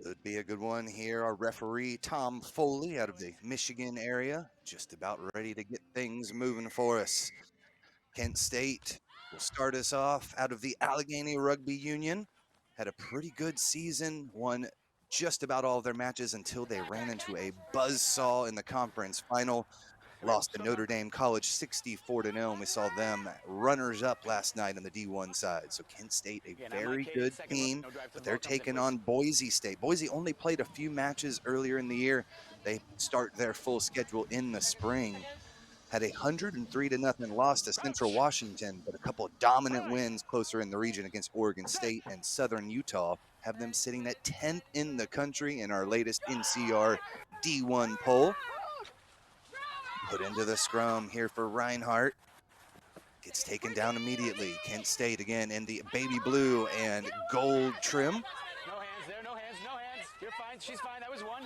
Would be a good one here. Our referee, Tom Foley, out of the Michigan area, just about ready to get things moving for us. Kent State will start us off out of the Allegheny Rugby Union. Had a pretty good season, won just about all of their matches until they ran into a buzzsaw in the conference final. Lost to Notre Dame College 64-0, and we saw them runners up last night on the D1 side. So Kent State, a very good team, but they're taking on Boise State. Boise only played a few matches earlier in the year. They start their full schedule in the spring. Had a 103-0 loss to Central Washington, but a couple of dominant wins closer in the region against Oregon State and Southern Utah have them sitting at 10th in the country in our latest NCR D1 poll. Put into the scrum here for Reinhardt. Gets taken down immediately. Kent State again in the baby blue and gold trim. No hands there, no hands, no hands. You're fine, she's fine, that was one.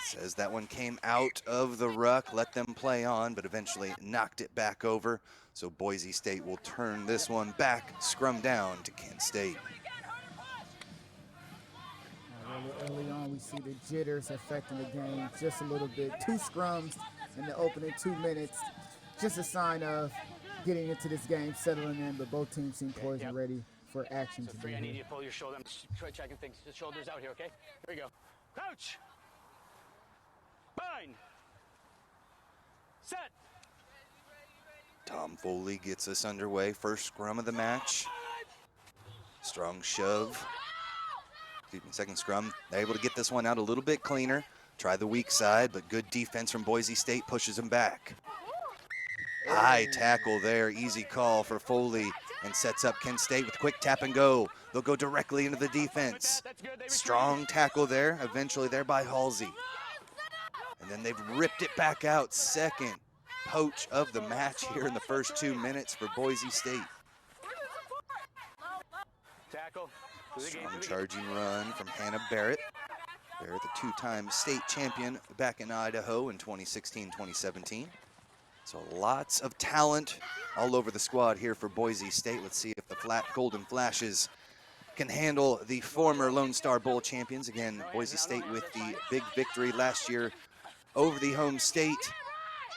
Says that one came out of the ruck, let them play on, but eventually knocked it back over. So Boise State will turn this one back, scrum down to Kent State. Early on, we see the jitters affecting the game just a little bit. 2 scrums in the opening 2 minutes. Just a sign of getting into this game, settling in, but both teams seem poised and ready for action So today. I need you to pull your shoulder. I'm checking things. The shoulders out here, okay? Here we go. Crouch. Bind. Set. Tom Foley gets us underway. First scrum of the match. Strong shove. Second scrum. They're able to get this one out a little bit cleaner. Try the weak side, but good defense from Boise State pushes them back. High tackle there. Easy call for Foley and sets up Kent State with quick tap and go. They'll go directly into the defense. Strong tackle there. Eventually there by Halsey. And then they've ripped it back out. Second poach of the match here in the first 2 minutes for Boise State. Tackle. Strong charging run from Hannah Barrett. Barrett, the 2-time state champion back in Idaho in 2016-2017. So lots of talent all over the squad here for Boise State. Let's see if the Golden Flashes can handle the former Lone Star Bowl champions. Again, Boise State with the big victory last year over the home state,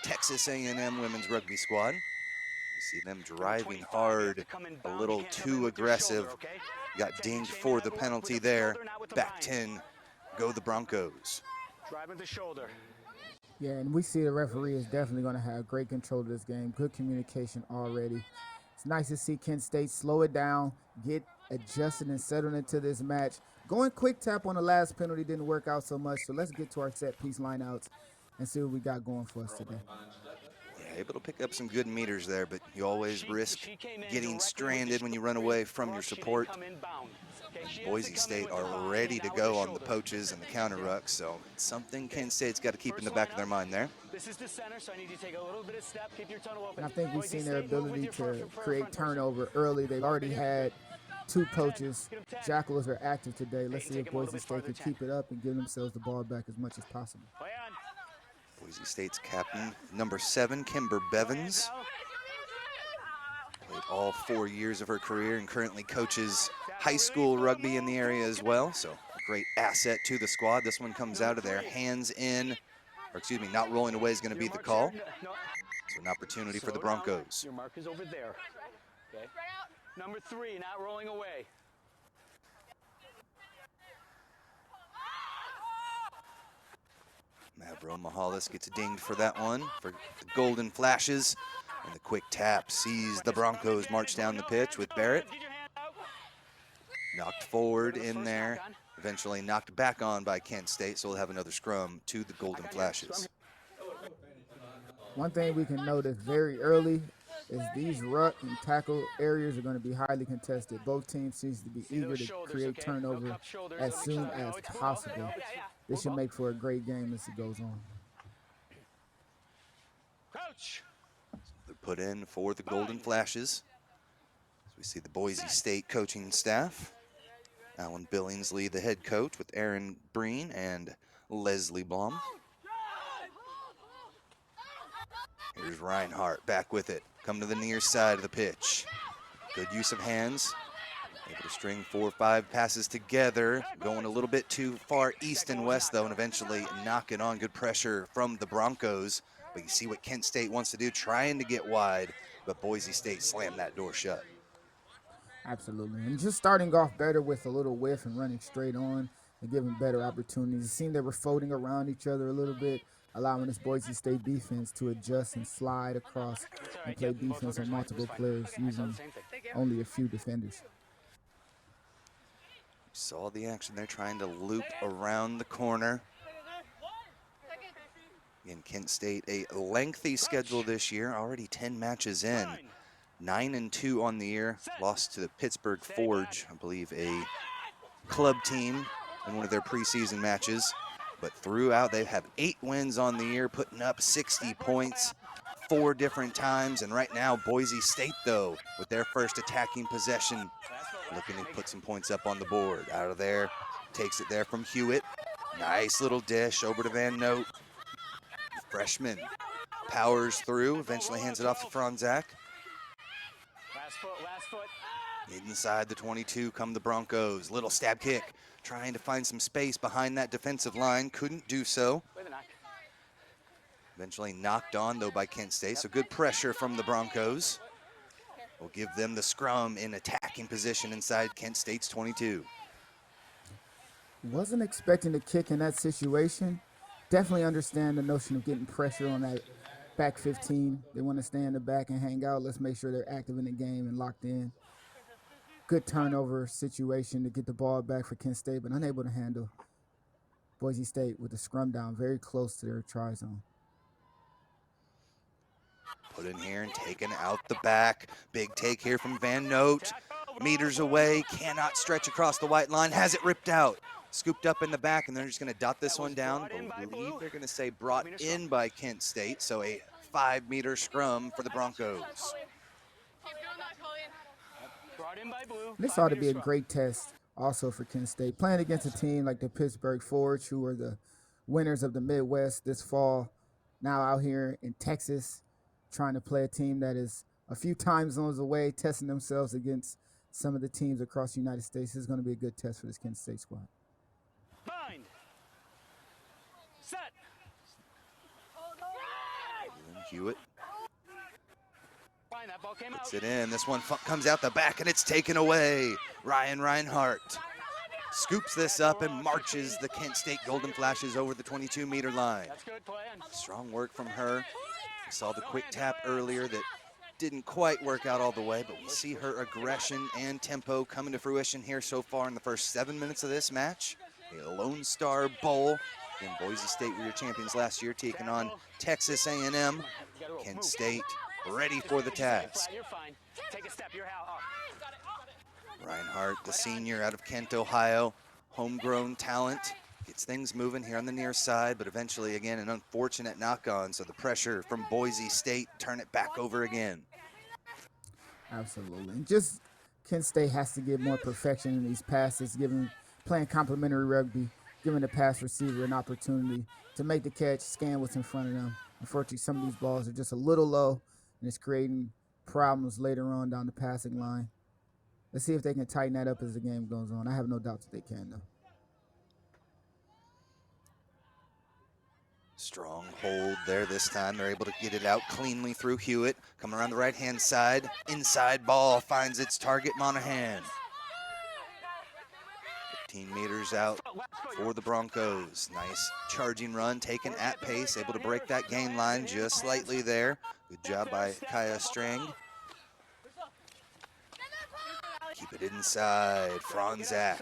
Texas A&M women's rugby squad. You see them driving hard, a little too aggressive. Got dinged for the penalty there. Back 10, go the Broncos. Driving the shoulder. Yeah, and we see the referee is definitely going to have great control of this game. Good communication already. It's nice to see Kent State slow it down, get adjusted and settled into this match. Going quick tap on the last penalty didn't work out so much, so let's get to our set piece lineouts and see what we got going for us today. Yeah, able to pick up some good meters there, but you always risk getting stranded when you run away from your support. Boise State are ready to go on the poaches and the counter rucks, so it's something Kent State's got to keep in the back of their mind there. This is the center, so I need you to take a little bit of step, keep your tunnel open. And I think we've seen their ability to create turnover early. They've already had 2 poaches. Jackals are active today. Let's see if Boise State can keep it up and give themselves the ball back as much as possible. Boise State's captain, number 7, Kimber Bevins. Played all 4 years of her career and currently coaches high school rugby in the area as well. So a great asset to the squad. This one comes out of there, hands in, or excuse me, not rolling away is going to be the call. So an opportunity for the Broncos. Your mark is over there. Okay. Number 3, not rolling away. Mavro Mahalis gets dinged for that one for the Golden Flashes. And the quick tap sees the Broncos march down the pitch with Barrett. Knocked forward in there, eventually knocked back on by Kent State, so we'll have another scrum to the Golden Flashes. One thing we can notice very early is these ruck and tackle areas are going to be highly contested. Both teams seem to be eager to create turnover as soon as possible. This should make for a great game as it goes on. Crouch. They're put in for the Golden Flashes. As we see the Boise State coaching staff. Alan Billingsley, the head coach, with Aaron Breen and Leslie Blum. Here's Reinhardt back with it. Come to the near side of the pitch. Good use of hands. Able to string 4 or 5 passes together, going a little bit too far east and west though, and eventually knock it on. Good pressure from the Broncos, but you see what Kent State wants to do, trying to get wide, but Boise State slammed that door shut. Absolutely. And just starting off better with a little whiff and running straight on and giving better opportunities. It seemed they were folding around each other a little bit, allowing this Boise State defense to adjust and slide across It's all and right. play Yep, both defense hookers on fine. It was multiple fine. players I saw the using same thing. only a few defenders. Saw the action there, trying to loop around the corner. Again, Kent State, a lengthy schedule this year, already 10 matches in. 9-2 on the year, lost to the Pittsburgh Forge, I believe a club team in one of their preseason matches. But throughout, they have 8 wins on the year, putting up 60 points 4 different times. And right now, Boise State, though, with their first attacking possession, looking to put some points up on the board. Out of there, takes it there from Hewitt. Nice little dish over to Van Note. Freshman powers through, eventually hands it off to Franzak. Last foot. Inside the 22 come the Broncos. Little stab kick, trying to find some space behind that defensive line. Couldn't do so. With a knock. Eventually knocked on, though, by Kent State. So good pressure from the Broncos. Will give them the scrum in attacking position inside Kent State's 22. Wasn't expecting to kick in that situation. Definitely understand the notion of getting pressure on that back 15. They want to stay in the back and hang out. Let's make sure they're active in the game and locked in. Good turnover situation to get the ball back for Kent State, but unable to handle Boise State with the scrum down very close to their try zone. Put in here and taken out the back. Big take here from Van Note. Meters away, cannot stretch across the white line, has it ripped out. Scooped up in the back, and they're just going to dot this one down. I believe they're going to say brought in by Kent State, so a 5-meter scrum for the Broncos. Brought in by Blue. This ought to be a great test also for Kent State. Playing against a team like the Pittsburgh Forge, who are the winners of the Midwest this fall, now out here in Texas, trying to play a team that is a few time zones away, testing themselves against some of the teams across the United States. This is going to be a good test for this Kent State squad. Bind. Set. Hewitt Fine, that ball came puts out. it in. This one comes out the back, and it's taken away. Ryan Reinhardt scoops this up and marches the Kent State Golden Flashes over the 22-meter line. That's good play. Strong work from her. We saw the quick tap earlier that didn't quite work out all the way, but we see her aggression and tempo coming to fruition here so far in the first 7 minutes of this match. A Lone Star Bowl. In Boise State were your champions last year, taking on Texas A&M. Kent State ready for the task. You're fine. Take a step. You're out. Reinhardt, the senior out of Kent, Ohio, homegrown talent, gets things moving here on the near side, but eventually, again, an unfortunate knock-on, so the pressure from Boise State turn it back over again. Absolutely. And just Kent State has to get more perfection in these passes, playing complementary rugby, giving the pass receiver an opportunity to make the catch, scan what's in front of them. Unfortunately, some of these balls are just a little low, and it's creating problems later on down the passing line. Let's see if they can tighten that up as the game goes on. I have no doubt that they can, though. Strong hold there this time. They're able to get it out cleanly through Hewitt. Coming around the right-hand side. Inside ball finds its target, Monahan. 15 meters out for the Broncos. Nice charging run, taken at pace, able to break that gain line just slightly there. Good job by Kaya Strang. Keep it inside. Franzak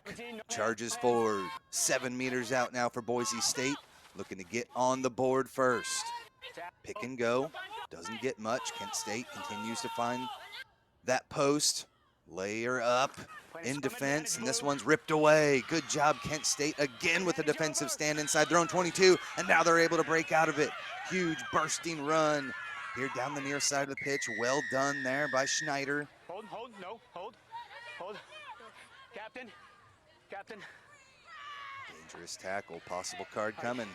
charges forward. 7 meters out now for Boise State. Looking to get on the board first. Pick and go. Doesn't get much. Kent State continues to find that post. Layer up in defense, and this one's ripped away. Good job, Kent State, again with a defensive stand inside their own 22, and now they're able to break out of it. Huge bursting run here down the near side of the pitch. Well done there by Schneider. Hold, no, hold. Captain. Dangerous tackle, possible card coming.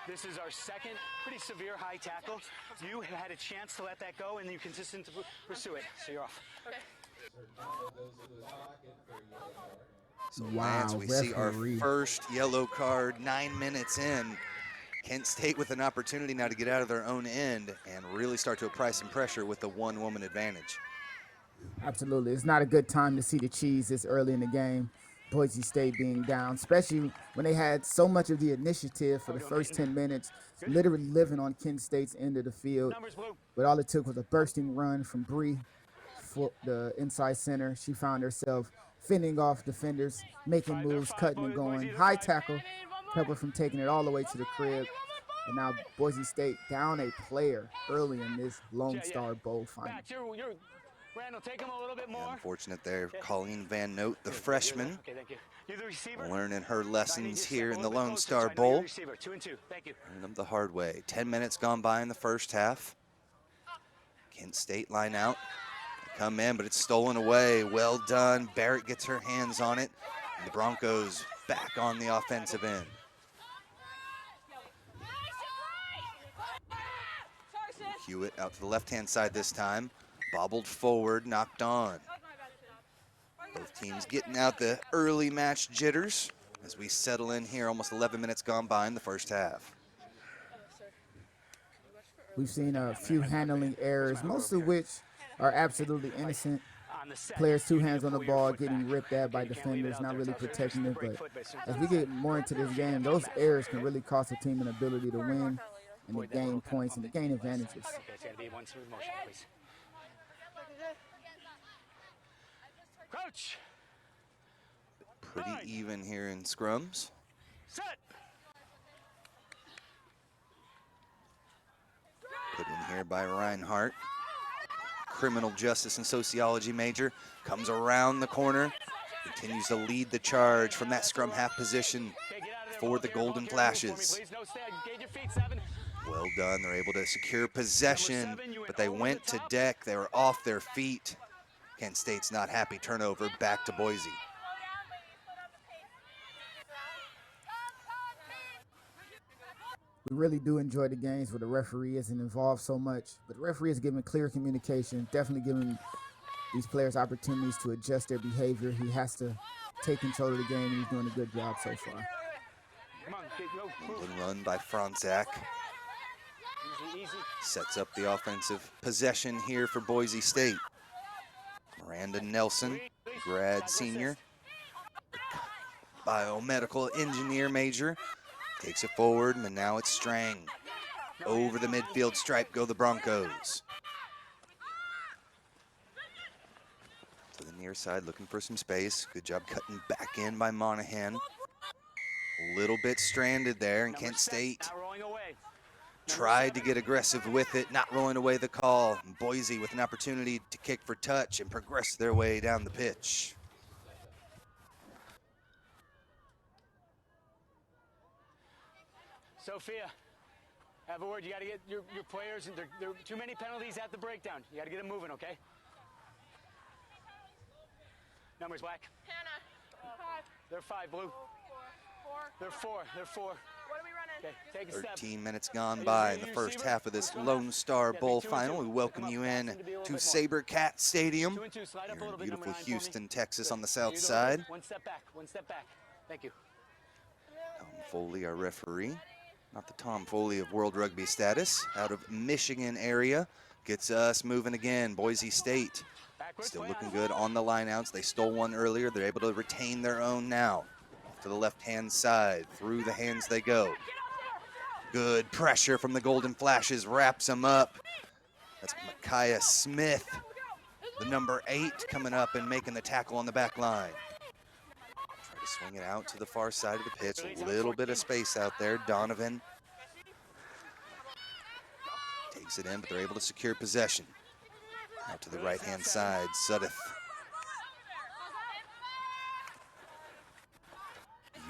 This is our second pretty severe high tackle. You had a chance to let that go, and you consistent to pursue it, so you're off. Okay. So, Lance, Wow, we see our referee. first yellow card 9 minutes in. Kent State with an opportunity now to get out of their own end and really start to apply some pressure with the one-woman advantage. Absolutely. It's not a good time to see the cheese this early in the game. Boise State being down, especially when they had so much of the initiative for How we the doing, first Peyton? 10 minutes, Good? literally living on Kent State's end of the field. Numbers, Blue. But all it took was a bursting run from Bree for the inside center. She found herself fending off defenders, making They're moves, five, cutting and Boise, going. they're High five. tackle, Pepper from taking it all the way to the crib. And now Boise State down a player early in this Lone Yeah. Star Bowl final. Max, you're, Randall, take him a little bit more. Unfortunate there, Okay. Colleen Van Note, the You're freshman, okay, thank you. You're the receiver. learning her So I need you lessons to here step a in the little bit Lone closer, Star so I know you're the Bowl. receiver. 2 and 2. Thank you. Learning them the hard way. 10 minutes gone by in the first half. Kent State line out. They come in, but it's stolen away. Well done. Barrett gets her hands on it. And the Broncos back on the offensive end. Hewitt out to the left-hand side this time. Bobbled forward, knocked on. Both teams getting out the early match jitters as we settle in here. Almost 11 minutes gone by in the first half. We've seen a few handling errors, most of which are absolutely innocent. On the set, Players two you need hands to on the pull your ball, foot getting back. ripped at by Okay, you can't leave it defenders, out not there. really It's just protecting the it. break But foot, as soon as it's we on the get set. more into this Feet game, up those fast. errors can really cost a team an ability to win and to Avoid that little gain kind of points and to pump gain in. advantages. Okay, it's gotta be one smooth motion, please. Crouch. Pretty Nine. even here in scrums. Set. Put in here by Reinhardt. Criminal justice and sociology major. Comes around the corner. Continues to lead the charge from that scrum half position Okay, get out of there. for Ball the carrier, Golden ball carrier, move for me, Flashes. please. No stand. Engage your feet, 7. Well done. They're able to secure possession, Number 7, you but went they over went the to top. deck. They were off their feet. Kent State's not happy. Turnover back to Boise. We really do enjoy the games where the referee isn't involved so much, but the referee is giving clear communication, definitely giving these players opportunities to adjust their behavior. He has to take control of the game, and he's doing a good job so far. Come on, go. England run by Franzak. Easy. Sets up the offensive possession here for Boise State. Miranda Nelson, grad senior, biomedical engineer major, takes it forward, and now it's Strang. Over the midfield stripe go the Broncos. To the near side, looking for some space. Good job cutting back in by Monahan. A little bit stranded there, and Kent State Not rolling away. tried to get aggressive with it, not rolling away the call. And Boise with an opportunity to kick for touch and progress their way down the pitch. Sophia, have a word. You got to get your players, and there are too many penalties at the breakdown. You got to get them moving, okay? Numbers, Black. Hannah. 5. They're 5, Blue. 4. They're 4. What are we running? Okay, take a step. 13 minutes gone by in the first half of this Lone Star Bowl final. We welcome you in to Saber Cat Stadium 2 and 2. Slide up a here little in bit. Number beautiful 9 for me. Houston, Texas on the Good. south You go side. with it. One step back. One step back. Thank you. Tom Foley, our referee. Not the Tom Foley of World Rugby status. Out of Michigan area. Gets us moving again. Boise State Backwards, still play looking on. good on the lineouts. They stole one earlier. They're able to retain their own now. Off to the left-hand side. Through the hands they go. Good pressure from the Golden Flashes. Wraps them up. That's Micaiah Smith, the number 8, coming up and making the tackle on the back line. Try to swing it out to the far side of the pitch. A little bit of space out there. Donovan takes it in, but they're able to secure possession. Out to the right-hand side, Suddeth.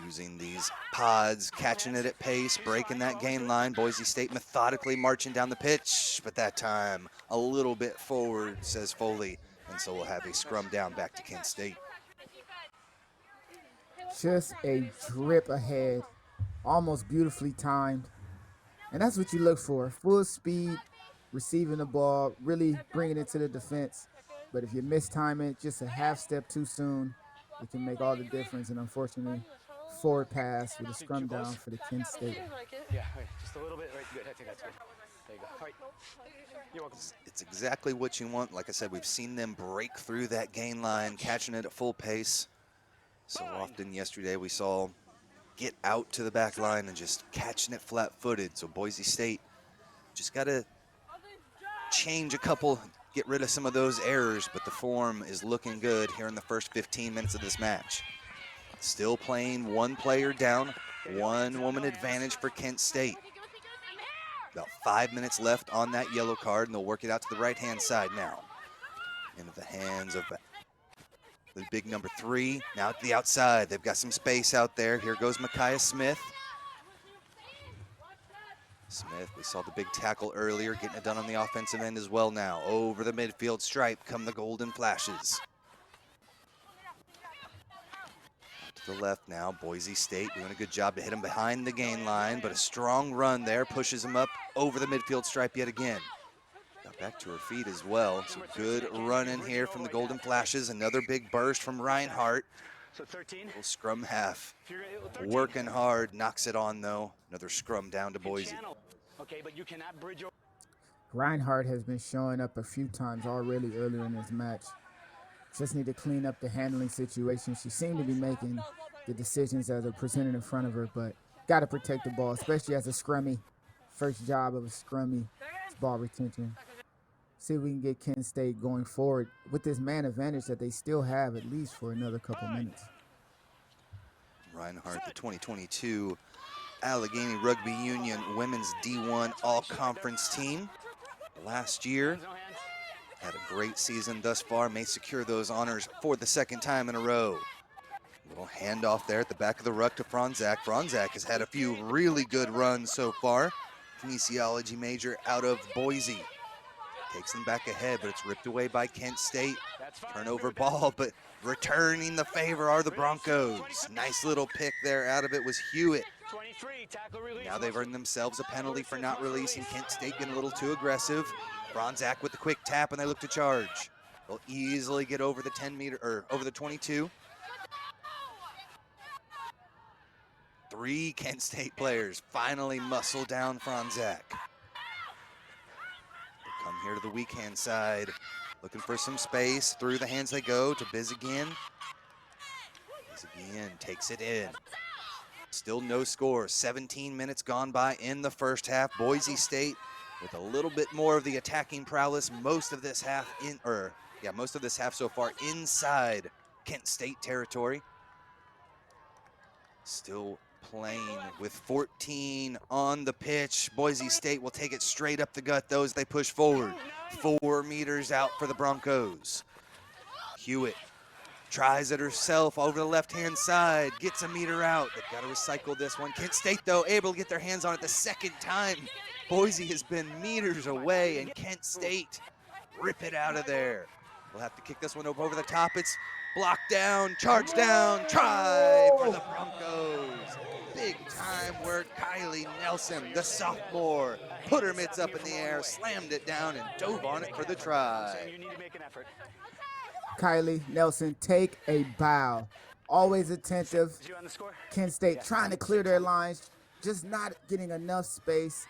Using these pods, catching it at pace, breaking that gain line. Boise State methodically marching down the pitch, but that time a little bit forward, says Foley. And so we'll have a scrum down back to Kent State. Just a drip ahead, almost beautifully timed. And that's what you look for. Full speed, receiving the ball, really bringing it to the defense. But if you mistime it just a half step too soon, it can make all the difference. And unfortunately, forward pass with a scrum down for the Kent State. Yeah, right, just a little bit. Right, good. I think that's good. There you go. All right. You're welcome. It's exactly what you want. Like I said, we've seen them break through that gain line, catching it at full pace. So often yesterday we saw get out to the back line and just catching it flat-footed. So Boise State just got to change a couple, get rid of some of those errors, but the form is looking good here in the first 15 minutes of this match. Still playing one player down, one woman advantage for Kent State. About 5 minutes left on that yellow card, and they'll work it out to the right-hand side now. Into the hands of the big number 3. Now to the outside. They've got some space out there. Here goes Micaiah Smith. Smith, we saw the big tackle earlier, getting it done on the offensive end as well now. Over the midfield stripe come the golden flashes. To the left now, Boise State doing a good job to hit him behind the gain line, but a strong run there pushes him up over the midfield stripe yet again. Got back to her feet as well. So good run in here from the golden flashes. Another big burst from Reinhardt. So 13. Little scrum half. Working hard, knocks it on though. Another scrum down to Boise. Okay, but you cannot bridge over. Reinhardt has been showing up a few times already earlier in this match. Just need to clean up the handling situation. She seemed to be making the decisions as are presented in front of her, but got to protect the ball, especially as a scrummy. First job of a scrummy is ball retention. See if we can get Kent State going forward with this man advantage that they still have at least for another couple minutes. Reinhardt, the 2022 Allegheny Rugby Union Women's D1 All-Conference team. Last year, had a great season thus far, may secure those honors for the second time in a row. Little handoff there at the back of the ruck to Franzak. Franzak has had a few really good runs so far. Kinesiology major out of Boise. Takes them back ahead, but it's ripped away by Kent State. Turnover ball, but returning the favor are the Broncos. Nice little pick there out of it was Hewitt. Now they've earned themselves a penalty for not releasing. Kent State getting a little too aggressive. Franzak with the quick tap, and they look to charge. They'll easily get over the 10 meter, or over the 22. 3 Kent State players finally muscle down Franzak. Come here to the weak hand side, looking for some space. Through the hands they go to Bizagian. Bizagian takes it in. Still no score. 17 minutes gone by in the first half. Boise State with a little bit more of the attacking prowess. Most of this half so far inside Kent State territory. Still playing with 14 on the pitch. Boise State will take it straight up the gut though as they push forward. 4 meters out for the Broncos. Hewitt tries it herself over the left-hand side, gets a meter out. They've got to recycle this one. Kent State, though, able to get their hands on it the second time. Boise has been meters away, and Kent State rip it out of there. We'll have to kick this one over the top. It's blocked down, charged down, try for the Broncos. Big time work. Kylie Nelson, the sophomore, put her mitts up in the air, slammed it down, and dove on it for the try. You need to make an effort. Kylie Nelson, take a bow. Always attentive. Is you on the score? Kent State trying to clear their lines, just not getting enough space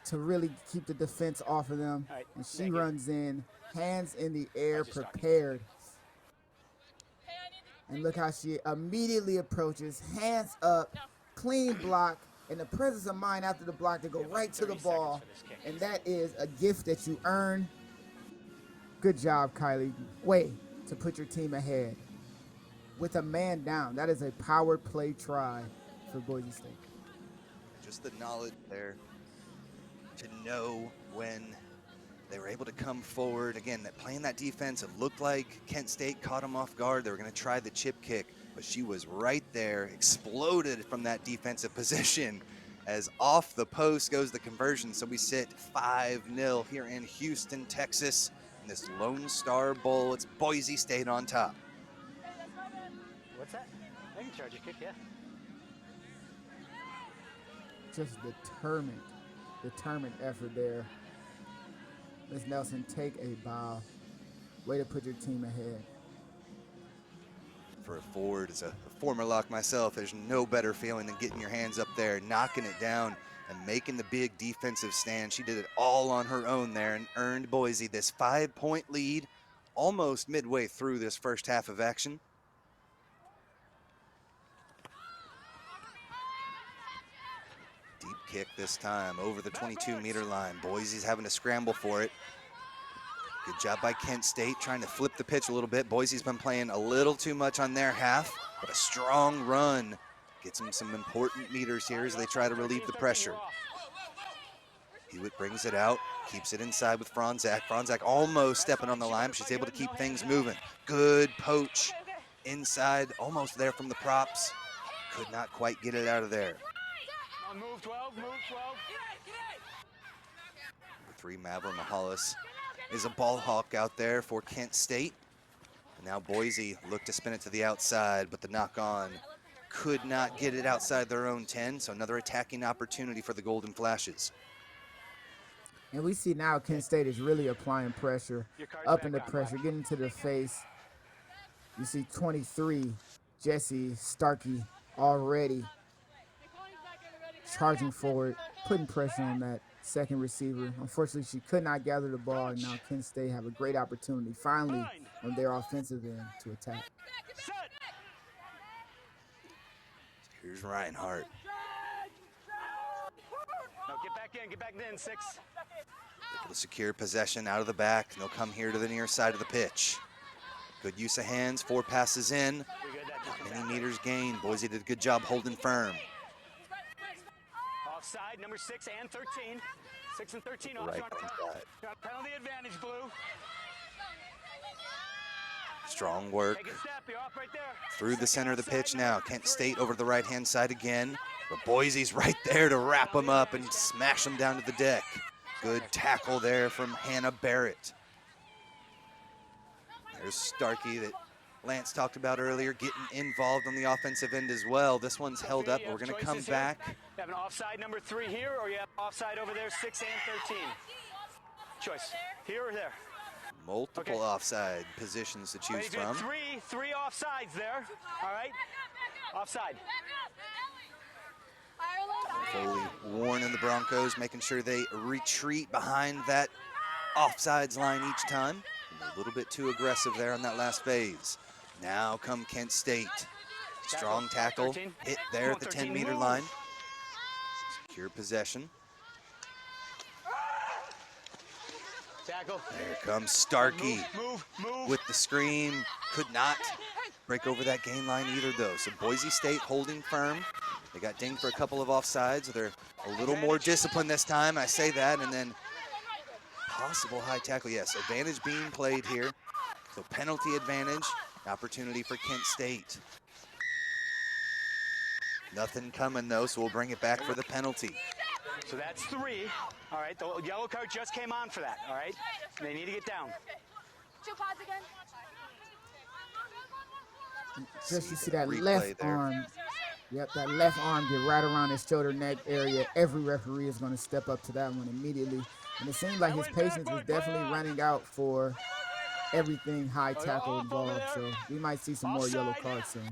to really keep the defense off of them. Right, And she runs in, hands in the air, prepared. And look how she immediately approaches, hands up, clean block, and the presence of mind after the block to go right to the ball. And that is a gift that you earn. Good job, Kylie. Way to put your team ahead. With a man down, that is a power play try for Boise State. Just the knowledge there to know when they were able to come forward. Again, that playing that defense, it looked like Kent State caught them off guard. They were going to try the chip kick, but she was right there, exploded from that defensive position as off the post goes the conversion. So we sit 5-0 here in Houston, Texas, in this Lone Star Bowl. It's Boise State on top. What's that? I can charge a kick, yeah. Just determined effort there. Ms. Nelson, take a bow. Way to put your team ahead. For a forward, as a former lock myself, there's no better feeling than getting your hands up there, knocking it down, and making the big defensive stand. She did it all on her own there and earned Boise this 5-point lead almost midway through this first half of action. Deep kick this time over the 22-meter line. Boise's having to scramble for it. Good job by Kent State trying to flip the pitch a little bit. Boise's been playing a little too much on their half, but a strong run gets them some important meters here as they try to relieve the pressure. Hewitt brings it out, keeps it inside with Franzak. Franzak almost stepping on the line, but she's able to keep things moving. Good poach inside, almost there from the props. Could not quite get it out of there. Move 12, move 12. Number 3, Mavra Mahalis is a ball hawk out there for Kent State. And now Boise looked to spin it to the outside, but the knock on could not get it outside their own 10, so another attacking opportunity for the Golden Flashes. And we see now Kent State is really applying pressure, up into pressure, getting to the face. You see 23, Jesse Starkey already charging forward, putting pressure on that second receiver. Unfortunately, she could not gather the ball, and now Kent State have a great opportunity finally on their offensive end to attack. Here's Reinhardt. No, get back in, 6. Able to secure possession out of the back, and they'll come here to the near side of the pitch. Good use of hands, 4 passes in, not many meters gained. Boise did a good job holding firm. Offside, number 6 and 13. 6 and 13 off. Right You're on side. penalty advantage, Blue. Strong work Take a step, you're off right there. through the center of the pitch now. Kent State over the right-hand side again, but Boise's right there to wrap them up and smash them down to the deck. Good tackle there from Hannah Barrett. There's Starkey that Lance talked about earlier, getting involved on the offensive end as well. This one's held up, but we're gonna come back. You have an offside number 3 here, or you have offside over there, 6 and 13. Choice, here or there. Multiple offside positions to choose from. Three offsides there, all right? Offside. Foley warning the Broncos, making sure they retreat behind that offsides line each time. A little bit too aggressive there on that last phase. Now come Kent State. Strong tackle, hit there at the 10-meter line. Secure possession. Tackle. There comes Starkey Move. with the scream. Could not break over that gain line either, though. So Boise State holding firm. They got dinged for a couple of offsides. They're a little more disciplined this time. I say that, and then possible high tackle. Yes, advantage being played here. So penalty advantage, opportunity for Kent State. Nothing coming, though, so we'll bring it back for the penalty. So that's 3. All right, the yellow card just came on for that, all right? They need to get down. 2 pods again. Just you see that left arm. Yep, that left arm get right around his shoulder neck area. Every referee is going to step up to that one immediately. And it seems like his patience is definitely running out for everything high tackle involved. So we might see some more yellow cards soon.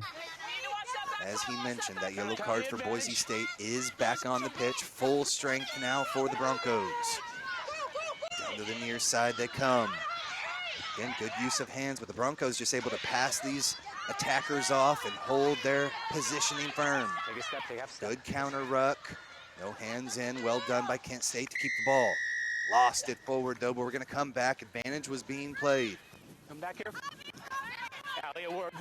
As he mentioned, that yellow card for Boise State is back on the pitch. Full strength now for the Broncos. Down to the near side they come. Again, good use of hands, but the Broncos just able to pass these attackers off and hold their positioning firm. Take a step, take a step. Good counter ruck. No hands in. Well done by Kent State to keep the ball. Lost it forward, though, but we're going to come back. Advantage was being played. Come back here. Allie, a word.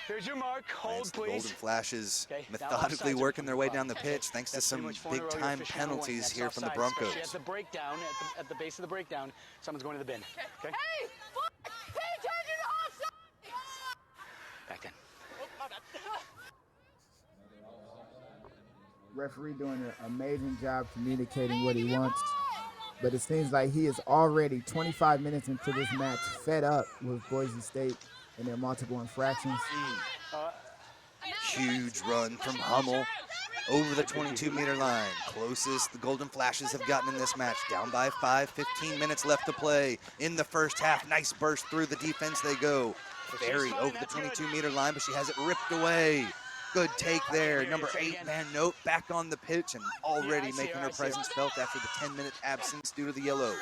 Here's your mark. Hold, The please. Golden Flashes Okay, now methodically offsides are working their way coming down the up. pitch thanks to That's some pretty much point where you're big-time fishing on the wing. penalties That's here from the offsides, Broncos. especially at the breakdown, at the base of the breakdown, someone's going to the bin. Okay? Hey, fuck! Pay attention to offside! Back in. Referee doing an amazing job communicating what he wants. But it seems like he is already 25 minutes into this match fed up with Boise State and their multiple infractions. Huge run from Hummel. over the 22-meter line. Closest the Golden Flashes have gotten in this match. Down by 5, 15 minutes left to play in the first half. Nice burst through the defense they go. Ferry over the 22-meter line, but she has it ripped away. Good take there. Number 8, Van Note, back on the pitch and already making her presence felt after the 10-minute absence due to the yellow.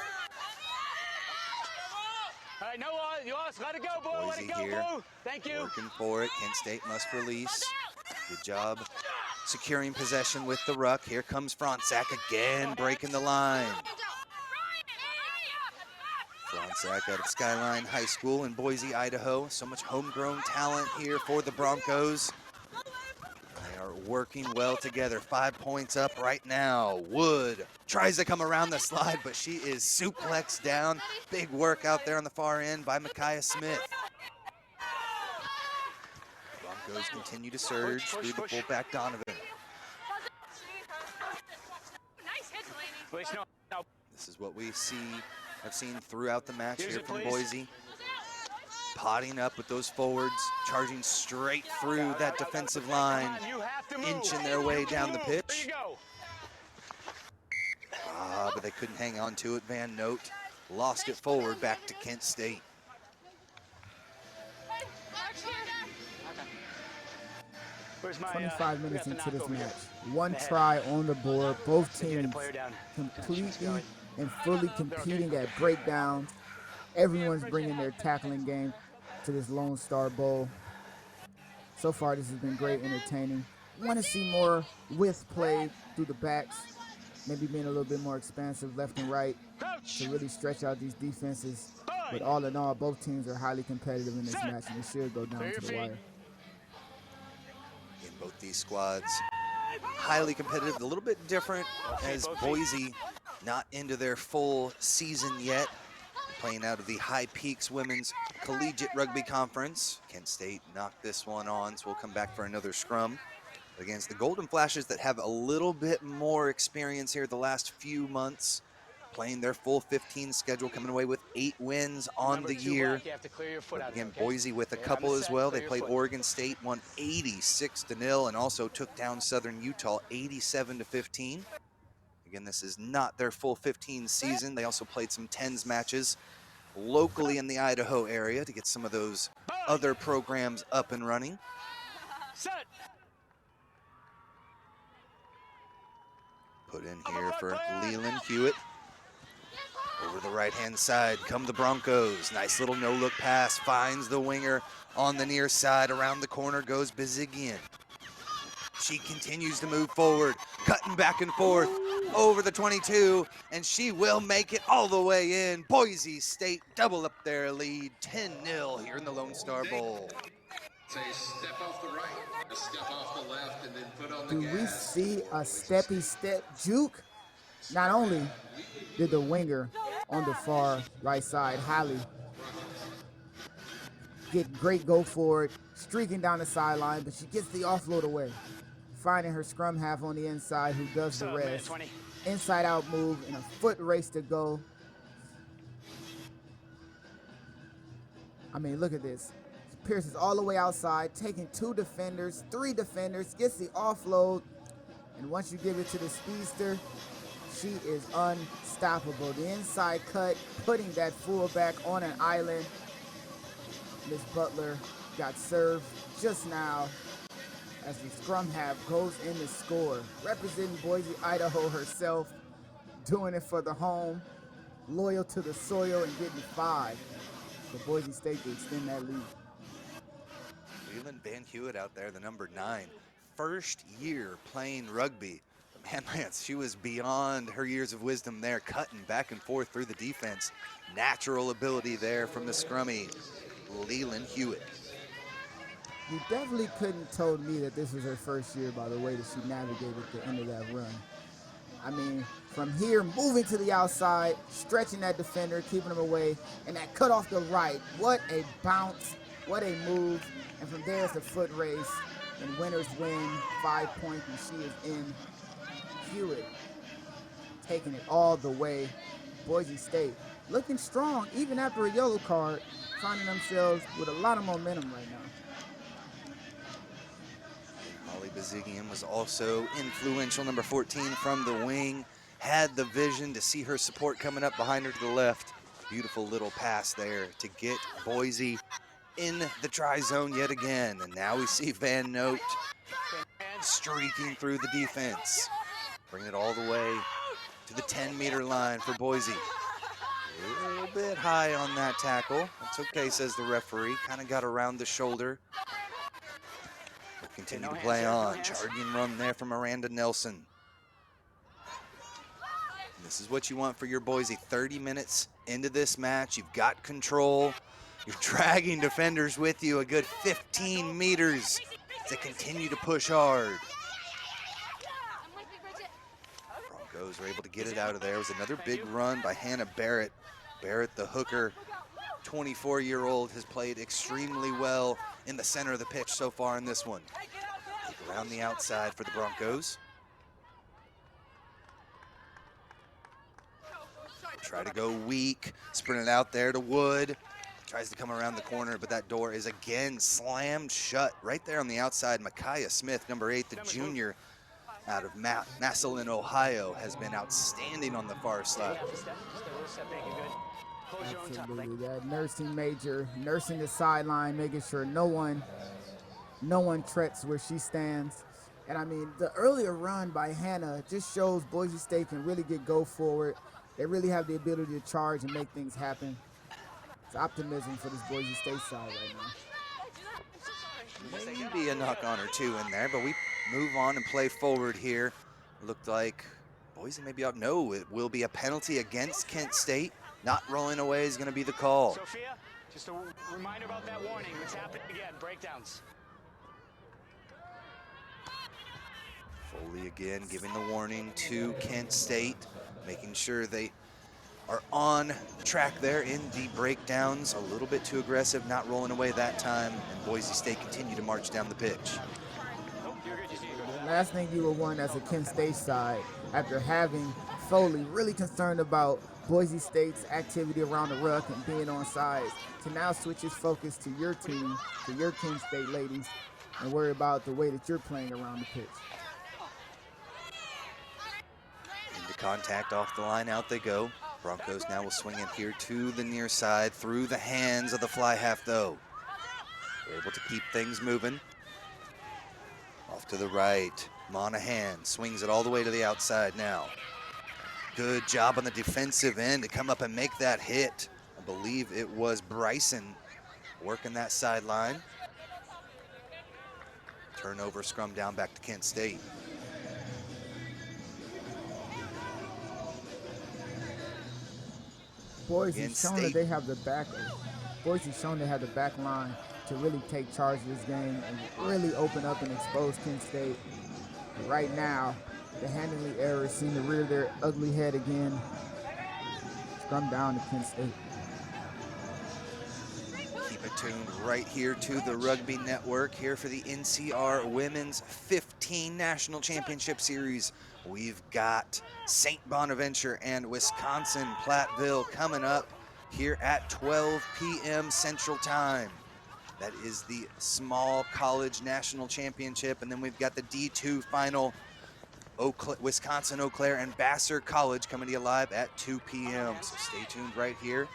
All right, no, you lost. Let it go, Blue. Let Boise it go, here, Blue. Thank you. working for it. Kent State must release. Good job securing possession with the ruck. Here comes Fronsack again, breaking the line. Fronsack out of Skyline High School in Boise, Idaho. So much homegrown talent here for the Broncos. They are working well together. 5 points up right now. Wood tries to come around the slide, but she is suplexed down. Big work out there on the far end by Micaiah Smith. Broncos continue to surge through the fullback Donovan. This is what we have seen throughout the match here from Boise. Potting up with those forwards, charging straight through that defensive line, inching their way down the pitch. But they couldn't hang on to it. Van Note lost it forward back to Kent State. Where's my, 25 minutes we have to into knock this over match. here. One Ahead. try on the board. Both They get a teams player down. completely and fully competing at breakdown. Everyone's bringing their tackling game to this Lone Star Bowl. So far, this has been great entertaining. Want to see more width play through the backs, maybe being a little bit more expansive left and right to really stretch out these defenses. But all in all, both teams are highly competitive in this match, and it should go down to the wire. In both these squads, highly competitive, a little bit different as Boise not into their full season yet. Playing out of the High Peaks Women's Collegiate Rugby Conference. Kent State knocked this one on, so we'll come back for another scrum against the Golden Flashes that have a little bit more experience here the last few months, playing their full 15 schedule, coming away with 8 wins on the year. But again, Boise with a couple as well. They played Oregon State, won 86-0, and also took down Southern Utah 87-15. Again, this is not their full 15 season. They also played some 10s matches locally in the Idaho area to get some of those other programs up and running. Put in here for Leland Hewitt. Over the right-hand side come the Broncos. Nice little no-look pass, finds the winger on the near side. Around the corner goes Bizigian. She continues to move forward, cutting back and forth over the 22, and she will make it all the way in. Boise State double up their lead, 10-0 here in the Lone Star Bowl. Say step off the right, a step off the left, and then put on the Do we gas. see a steppy step juke? Not only did the winger on the far right side, Hallie, get great go for it, streaking down the sideline, but she gets the offload away, finding her scrum half on the inside who does the rest. Inside out move and a foot race to go. I mean, look at this. Pierce is all the way outside, taking 2 defenders, 3 defenders, gets the offload, and once you give it to the speedster, she is unstoppable. The inside cut, putting that fullback on an island. Miss Butler got served just now as the scrum half goes in to score. Representing Boise, Idaho herself, doing it for the home, loyal to the soil and getting 5 for Boise State to extend that lead. Leland Van Hewitt out there, the number 9. First year playing rugby. Man, Lance, she was beyond her years of wisdom there, cutting back and forth through the defense. Natural ability there from the scrummy, Leland Hewitt. You definitely couldn't told me that this was her first year by the way that she navigated the end of that run. I mean, from here, moving to the outside, stretching that defender, keeping him away, and that cut off the right. What a bounce, what a move. And from there, it's a foot race, and winners win, 5 points, and she is in. Hewitt taking it all the way. Boise State looking strong, even after a yellow card, finding themselves with a lot of momentum right now. Molly Bazigian was also influential, number 14 from the wing. Had the vision to see her support coming up behind her to the left. Beautiful little pass there to get Boise in the try zone yet again. And now we see Van Note streaking through the defense. Bringing it all the way to the 10-meter line for Boise. A little bit high on that tackle. That's okay, says the referee. Kind of got around the shoulder. We'll continue to play on. Charging run there from Miranda Nelson. And this is what you want for your Boise. 30 minutes into this match. You've got control. You're dragging defenders with you a good 15 meters to continue to push hard. Broncos are able to get it out of there. It was another big run by Hannah Barrett. Barrett, the hooker, 24-year-old, has played extremely well in the center of the pitch so far in this one. Around the outside for the Broncos. Try to go weak, sprint it out there to Wood. Tries to come around the corner, but that door is again slammed shut right there on the outside. Micaiah Smith, number 8, the junior out of Massillon, Ohio, has been outstanding on the far side. Absolutely, that nursing major, nursing the sideline, making sure no one treads where she stands. And I mean, the earlier run by Hannah just shows Boise State can really go forward. They really have the ability to charge and make things happen. It's optimism for this Boise State side right now. Maybe a knock on or two in there, but we move on and play forward here. Looked like Boise may be up. No, it will be a penalty against Kent State. Not rolling away is going to be the call. Sophia, just a reminder about that warning. It's happening again, breakdowns. Foley again giving the warning to Kent State, making sure they are on track there in the breakdowns. A little bit too aggressive, not rolling away that time, and Boise State continue to march down the pitch. The last thing you will want as a Kent State side, after having Foley really concerned about Boise State's activity around the ruck and being on sides, to now switch his focus to your team, to your Kent State ladies, and worry about the way that you're playing around the pitch. Into contact off the line, out they go. Broncos now will swing it here to the near side, through the hands of the fly half though. They're able to keep things moving. Off to the right, Monahan swings it all the way to the outside now. Good job on the defensive end to come up and make that hit. I believe it was Bryson working that sideline. Turnover, scrum down back to Kent State. Boise's shown that they have the back. Boise's shown they have the back line to really take charge of this game and really open up and expose Kent State. But right now, the handling errors seem to rear their ugly head again. Scrum down to Kent State. Keep it tuned right here to the Rugby Network here for the NCR Women's 15 National Championship Series. We've got St. Bonaventure and Wisconsin Platteville coming up here at 12 p.m. Central Time. That is the Small College National Championship, and then we've got the D2 final. Wisconsin, Eau Claire, and Vassar College coming to you live at 2 p.m. So stay tuned right here.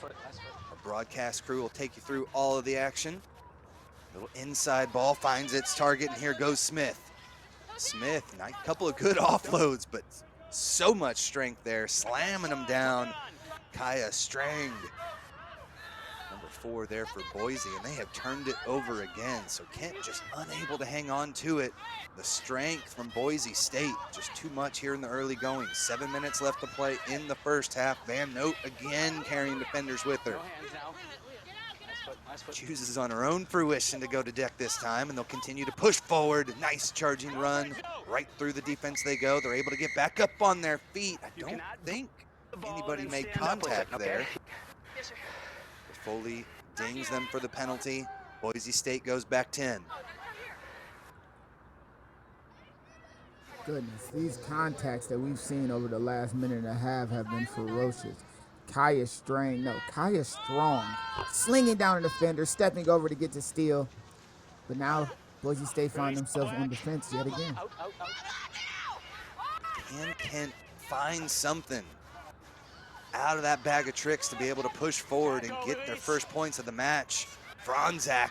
Our broadcast crew will take you through all of the action. Little inside ball finds its target, and here goes Smith. Smith, nice couple of good offloads, but so much strength there, slamming them down. Kaya Strang, number 4 there for Boise, and they have turned it over again. So Kent just unable to hang on to it. The strength from Boise State, just too much here in the early going. 7 minutes left to play in the first half. Van Note again carrying defenders with her. Chooses on her own fruition to go to deck this time, and they'll continue to push forward. Nice charging run. Right through the defense they go. They're able to get back up on their feet. I don't think anybody made contact there. Foley dings them for the penalty. Boise State goes back 10. Goodness, these contacts that we've seen over the last minute and a half have been ferocious. Kaya Strong, slinging down a defender, stepping over to get to steal. But now Boise State find themselves on defense yet again. Out, out, out. Can Kent find something out of that bag of tricks to be able to push forward and get their first points of the match? Franzak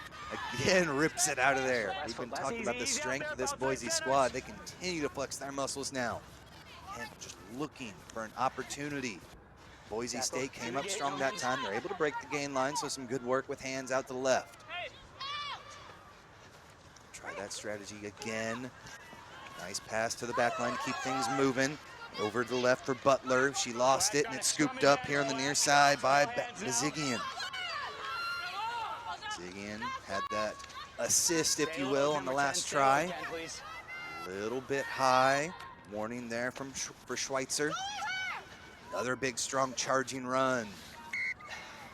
again rips it out of there. We've been talking about the strength of this Boise squad. They continue to flex their muscles now. Kent just looking for an opportunity. Boise State came up strong that time. They're able to break the gain line, so some good work with hands out to the left. Try that strategy again. Nice pass to the back line to keep things moving. Over to the left for Butler. She lost it, and it's scooped up here on the near side by Bazigian. Bazigian had that assist, if you will, on the last try. A little bit high. Warning there for Schweitzer. Another big, strong charging run.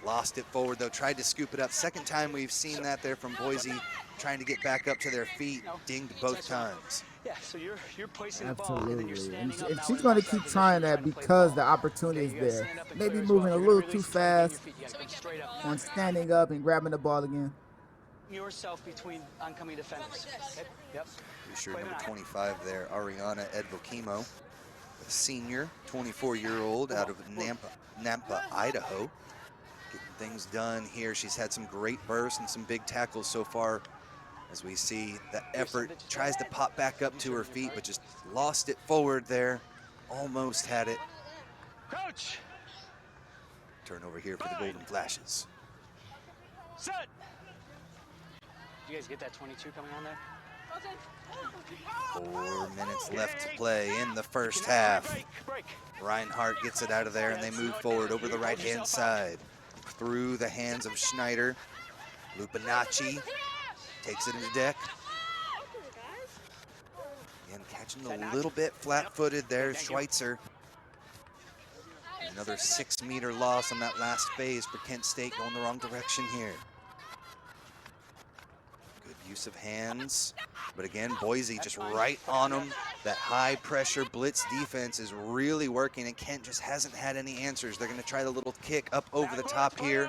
Lost it forward, though. Tried to scoop it up. Second time we've seen that there from Boise, trying to get back up to their feet. Dinged both times. Yeah, so you're placing the ball, and then you're Absolutely. standing up And now she's in going to offside keep position, trying you're that trying to play because ball. the opportunity Okay, is you gotta there. stand up and Maybe clear as moving well. a If you're little gonna too release, you gotta fast get your feet. You gotta come straight up. on standing up and grabbing the ball again. Yourself between oncoming defenders. Okay? Yep. Pretty sure number 25 there, Ariana Edvokimo, a senior, 24-year-old out of Nampa, Idaho. Getting things done here. She's had some great bursts and some big tackles so far. As we see the effort, tries to pop back up to her feet, but just lost it forward there. Almost had it. Coach! Turnover here for the Golden Flashes. Set! You guys get that 22 coming on there? 4 minutes left to play in the first half. Break. Reinhardt gets it out of there, and they move forward over the right-hand side. Through the hands of Schneider. Lupinacci takes it into deck. Again, catching a little bit flat-footed there, Schweitzer. Another 6-meter loss on that last phase for Kent State, going the wrong direction here. Good use of hands, but again, Boise just right on them. That high-pressure blitz defense is really working, and Kent just hasn't had any answers. They're going to try the little kick up over the top here.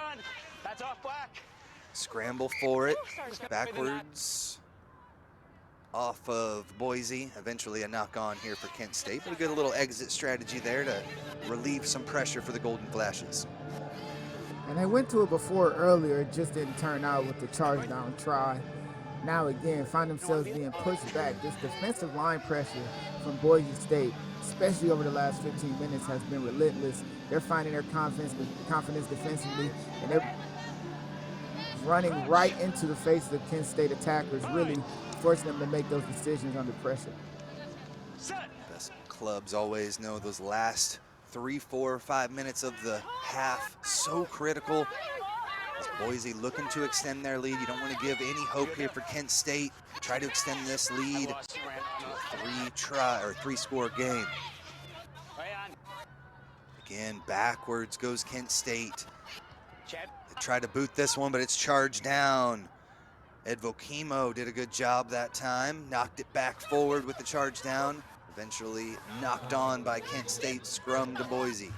That's off black. Scramble for it, backwards, off of Boise. Eventually a knock on here for Kent State, but a good little exit strategy there to relieve some pressure for the Golden Flashes. And they went to it before earlier, it just didn't turn out with the charge down try. Now again, find themselves being pushed back. This defensive line pressure from Boise State, especially over the last 15 minutes, has been relentless. They're finding their confidence defensively, and they're running right into the face of Kent State attackers, really forcing them to make those decisions under pressure. Best clubs always know those last 3, 4, 5 minutes of the half so critical. As Boise looking to extend their lead, you don't want to give any hope here for Kent State. Try to extend this lead to a 3-score game. Again, backwards goes Kent State. They try to boot this one, but it's charged down. Edvokimo did a good job that time. Knocked it back forward with the charge down. Eventually knocked on by Kent State, scrum to Boise.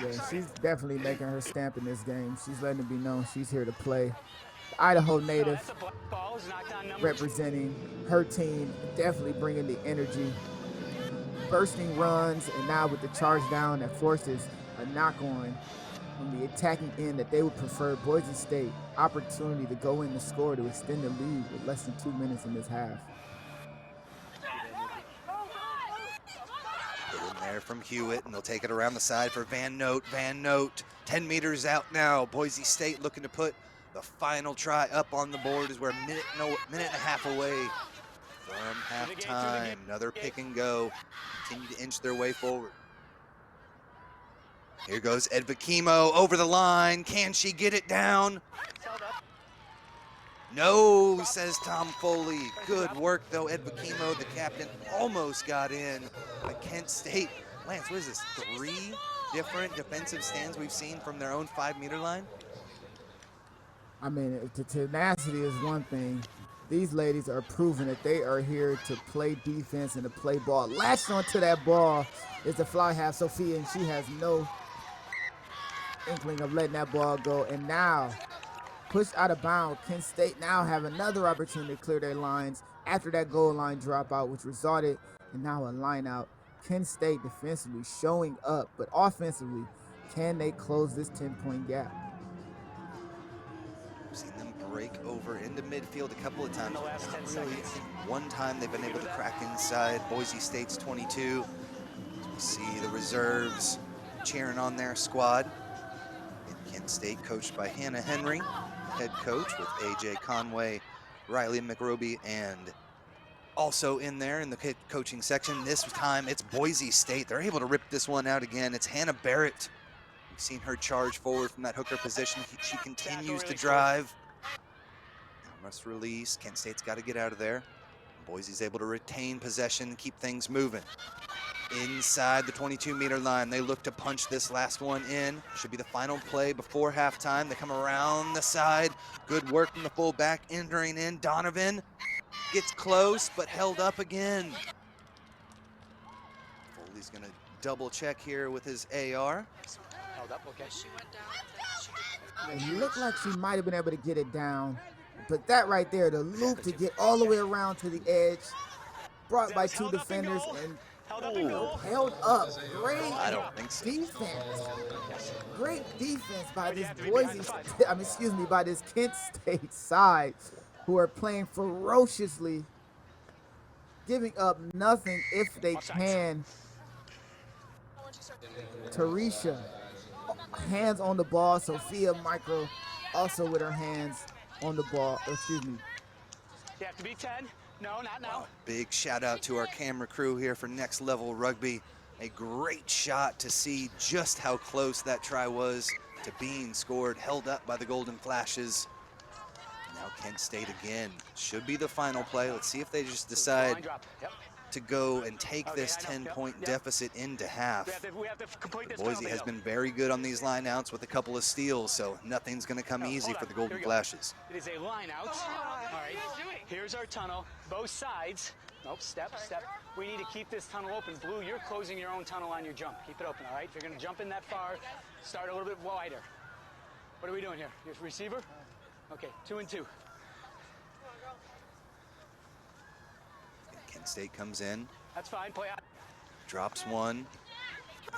Yeah, she's definitely making her stamp in this game. She's letting it be known she's here to play. The Idaho native representing her team, definitely bringing the energy. Bursting runs, and now with the charge down that forces a knock on from the attacking end that they would prefer. Boise State opportunity to go in the score to extend the lead with less than 2 minutes in this half. Put in there from Hewitt, and they'll take it around the side for Van Note. Van Note, 10 meters out now. Boise State looking to put the final try up on the board as we're a minute and a half away from halftime. Another pick and go. Continue to inch their way forward. Here goes Edvokimo over the line. Can she get it down? No, says Tom Foley. Good work, though. Edvokimo, the captain, almost got in. But Kent State, Lance, what is this, 3 different defensive stands we've seen from their own 5-meter line? I mean, the tenacity is one thing. These ladies are proving that they are here to play defense and to play ball. Latched onto that ball is the fly half, Sophia, and she has no inkling of letting that ball go. And now pushed out of bounds. Kent State now have another opportunity to clear their lines after that goal line dropout, which resulted in now a line out. Kent State defensively showing up, but offensively, can they close this 10-point gap? We've seen them break over into midfield a couple of times. the last Not 10 really. I seconds. think one time they've been able to crack inside Boise State's 22. We see the reserves cheering on their squad. In Kent State, coached by Hannah Henry, head coach with AJ Conway, Riley McRoby, and also in there in the coaching section this time it's Boise State. They're able to rip this one out again. It's Hannah Barrett. We've seen her charge forward from that hooker position. She continues to drive. Now must release. Kent State's got to get out of there. Boise's able to retain possession and keep things moving. Inside the 22-meter line, they look to punch this last one in. Should be the final play before halftime. They come around the side. Good work from the fullback, entering in. Donovan gets close, but held up again. Foley's gonna double check here with his AR. Held up, okay. It looked like she might have been able to get it down, but that right there, the loop to get all the way around to the edge, brought by two defenders and held up. Great I don't think so. defense. Great defense by this by this Kent State side, who are playing ferociously, giving up nothing if they can. Tarisha, hands on the ball. Sophia Micro also with her hands on the ball. Excuse me. You have to be 10. No, not now. Big shout out to our camera crew here for Next Level Rugby. A great shot to see just how close that try was to being scored, held up by the Golden Flashes. Now Kent State again. Should be the final play. Let's see if they just decide to go and take this 10-point deficit into half. We have to complete this Boise has been very good on these line outs with a couple of steals, so nothing's going to come easy for the Golden Flashes. It is a line out. All right, here's our tunnel, both sides. Nope, step. We need to keep this tunnel open. Blue, you're closing your own tunnel on your jump. Keep it open, all right? If you're going to jump in that far, start a little bit wider. What are we doing here? Your receiver? Okay, 2 and 2. Kent State comes in. That's fine, play out. Drops one.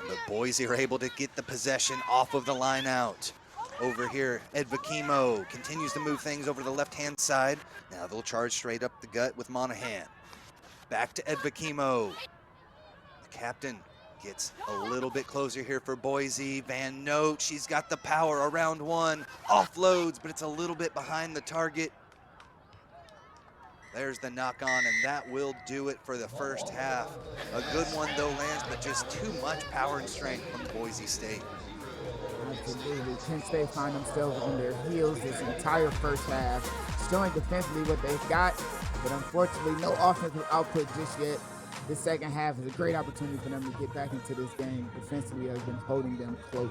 The Boise are able to get the possession off of the line out. Over here, Edvakimo continues to move things over to the left-hand side. Now they'll charge straight up the gut with Monahan. Back to Edvakimo. The captain gets a little bit closer here for Boise. Van Note, she's got the power around one. Offloads, but it's a little bit behind the target. There's the knock on, and that will do it for the first half. A good one though lands, but just too much power and strength from Boise State. Absolutely. Kent State find themselves on their heels this entire first half, showing defensively what they've got, but unfortunately no offensive output just yet. This second half is a great opportunity for them to get back into this game. Defensively has been holding them close.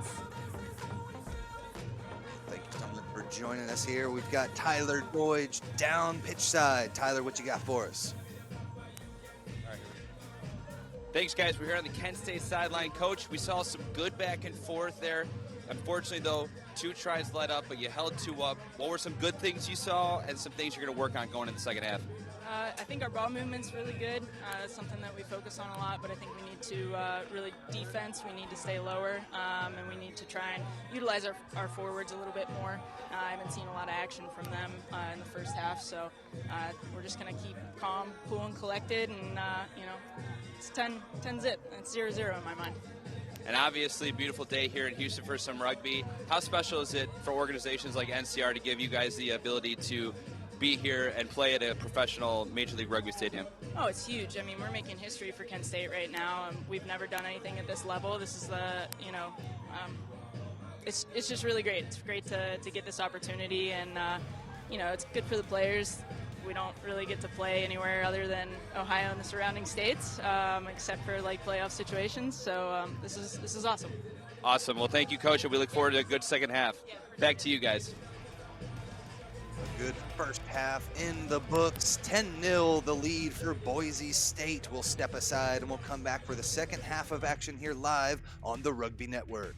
Thank you, gentlemen, for joining us here. We've got Tyler Deutsch down pitch side. Tyler, what you got for us? Thanks, guys. We're here on the Kent State sideline. Coach, we saw some good back and forth there. Unfortunately, though, 2 tries led up, but you held 2 up. What were some good things you saw and some things you're going to work on going in the second half? I think our ball movement's really good. It's something that we focus on a lot, but I think we need to really defense. We need to stay lower, and we need to try and utilize our forwards a little bit more. I haven't seen a lot of action from them in the first half, so we're just going to keep calm, cool, and collected, and, it's 10-zip. It's 0-0 in my mind. And obviously, a beautiful day here in Houston for some rugby. How special is it for organizations like NCR to give you guys the ability to be here and play at a professional Major League Rugby stadium? Oh, it's huge. I mean, we're making history for Kent State right now. We've never done anything at this level. This is it's just really great. It's great to get this opportunity, and, it's good for the players. We don't really get to play anywhere other than Ohio and the surrounding states, except for playoff situations. So this is awesome. Awesome. Well, thank you, Coach, and we look forward to a good second half. Back to you guys. A good first half in the books. 10-0 the lead for Boise State. We'll step aside and we'll come back for the second half of action here live on the Rugby Network.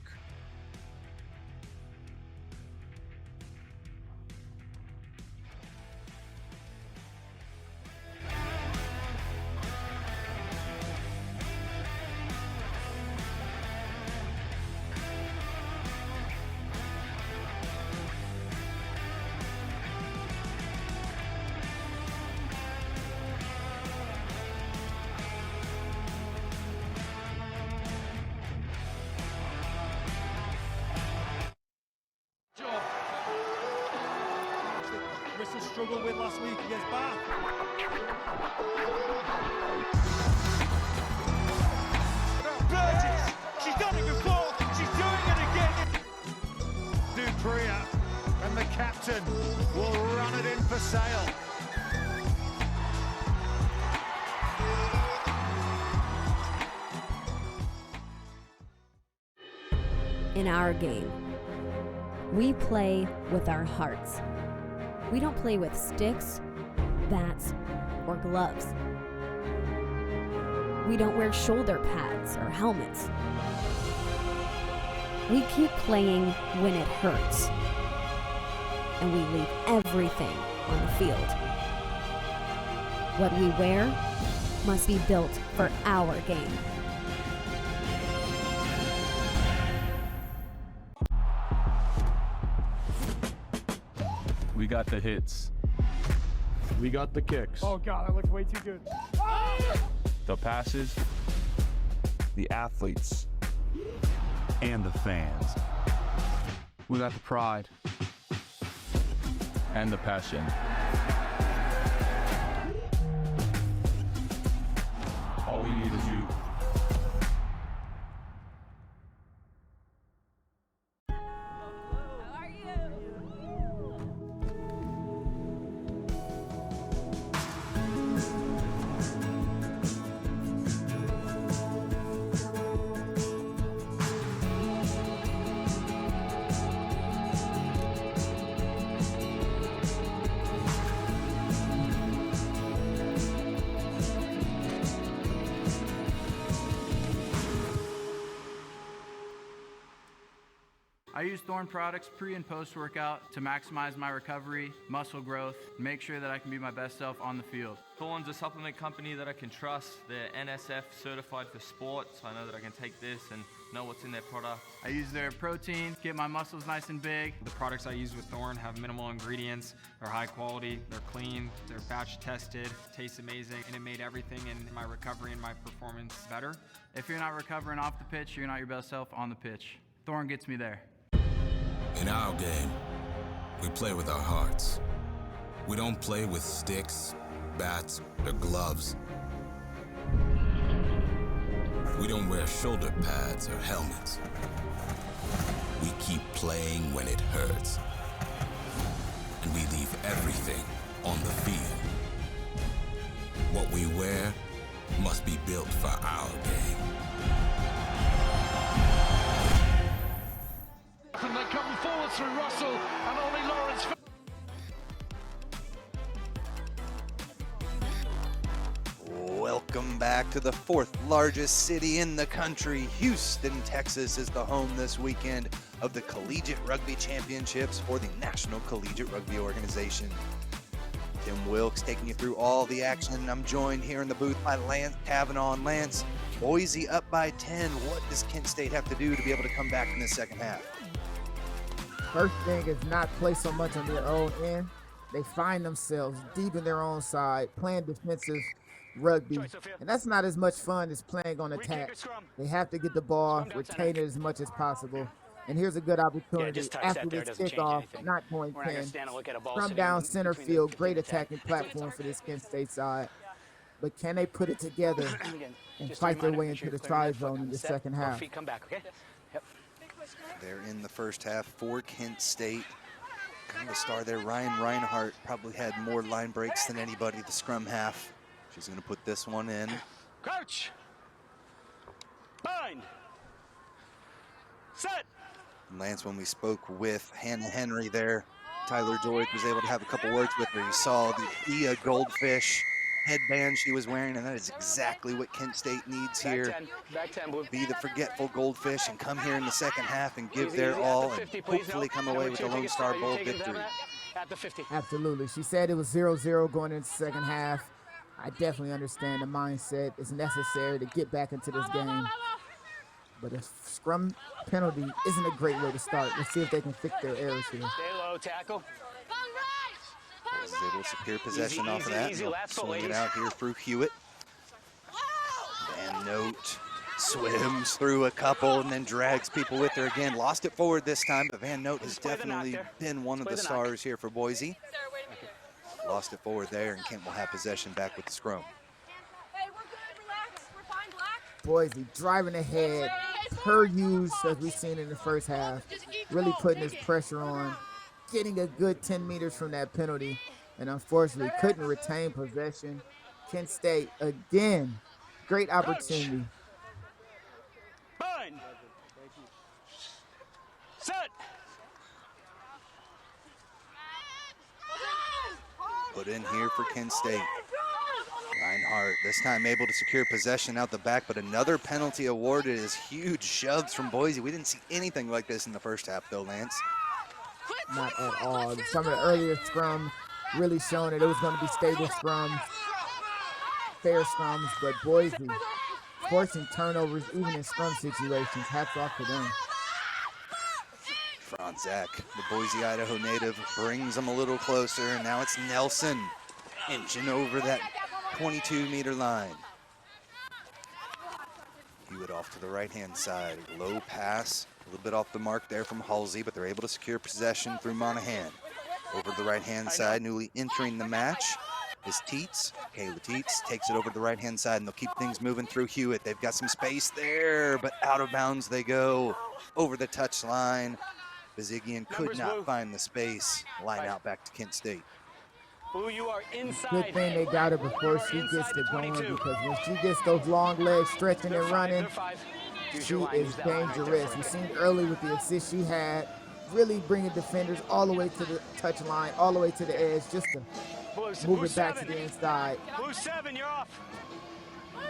Bristol struggled with last week against Bath. Burgess, she's done it before, she's doing it again. Dupria and the captain will run it in for Sale. In our game, we play with our hearts. We don't play with sticks, bats, or gloves. We don't wear shoulder pads or helmets. We keep playing when it hurts. And we leave everything on the field. What we wear must be built for our game. We got the hits. We got the kicks. Oh God, that looks way too good. The passes. The athletes. And the fans. We got the pride. And the passion. All we need is you. I use Thorne products pre and post workout to maximize my recovery, muscle growth, and make sure that I can be my best self on the field. Thorne's a supplement company that I can trust. They're NSF certified for sport, so I know that I can take this and know what's in their product. I use their protein, get my muscles nice and big. The products I use with Thorne have minimal ingredients, they're high quality, they're clean, they're batch tested, taste amazing, and it made everything in my recovery and my performance better. If you're not recovering off the pitch, you're not your best self on the pitch. Thorne gets me there. In our game, we play with our hearts. We don't play with sticks, bats, or gloves. We don't wear shoulder pads or helmets. We keep playing when it hurts. And we leave everything on the field. What we wear must be built for our game. And they come forward through Russell and only Lawrence. Welcome back to the fourth largest city in the country. Houston, Texas is the home this weekend of the Collegiate Rugby Championships for the National Collegiate Rugby Organization. Tim Wilkes taking you through all the action. I'm joined here in the booth by Lance Kavanaugh. And Lance, Boise up by 10. What does Kent State have to do to be able to come back in the second half? First thing is not play so much on their own end. They find themselves deep in their own side, playing defensive rugby, and that's not as much fun as playing on attack. They have to get the ball, retain it as much as possible. And here's a good opportunity after this kickoff, not going 10. From down center field, great attacking platform for this Kent State side. But can they put it together and fight their way into the try zone in the second half? They're in the first half for Kent State. Kind of a star there. Ryan Reinhardt probably had more line breaks than anybody the scrum half. She's going to put this one in. Crouch. Bind. Set. Lance, when we spoke with Hannah Henry there, Tyler George was able to have a couple words with her. You saw the Ia Goldfish headband she was wearing, and that is exactly what Kent State needs here. Back 10, Blue. Be the forgetful goldfish and come here in the second half and give their all and hopefully come away with a Lone Star Bowl victory. At the 50. Absolutely. She said it was 0-0 going into the second half. I definitely understand the mindset is necessary to get back into this game. But a scrum penalty isn't a great way to start. Let's see if they can fix their errors here. Stay low, tackle. Was able to secure possession off of that. Swing it out here through Hewitt. Van Note swims through a couple and then drags people with her again. Lost it forward this time, but Van Note has definitely been one of the stars here for Boise. Lost it forward there, and Kent will have possession back with the scrum. Hey, we're good. Relax. We're fine, Black. Boise driving ahead per use as we've seen in the first half, really putting his pressure on, getting a good 10 meters from that penalty, and unfortunately couldn't retain possession. Kent State, again, great opportunity. Bind. Set. Put in here for Kent State. Reinhardt this time able to secure possession out the back, but another penalty awarded is huge shoves from Boise. We didn't see anything like this in the first half though, Lance. Not at all. Some of the earlier scrums really showing that it was going to be stable scrums, fair scrums, but Boise forcing turnovers even in scrum situations. Hats off to them. Franzak, the Boise, Idaho native, brings them a little closer, and now it's Nelson inching over that 22-meter line. Hewitt off to the right-hand side. Low pass, a little bit off the mark there from Halsey, but they're able to secure possession through Monahan. Over to the right-hand side, newly entering the match is Teets. Kayla Teets takes it over to the right-hand side, and they'll keep things moving through Hewitt. They've got some space there, but out of bounds they go. Over the touch line. Bizigian could not find the space. Line out back to Kent State. Blue, you are inside. Good thing they got her before she gets to going, because when she gets those long legs stretching and running, she is dangerous. We've seen early with the assist she had, really bringing defenders all the way to the touch line, all the way to the edge, just to move it back to the inside. Blue 7, you're off.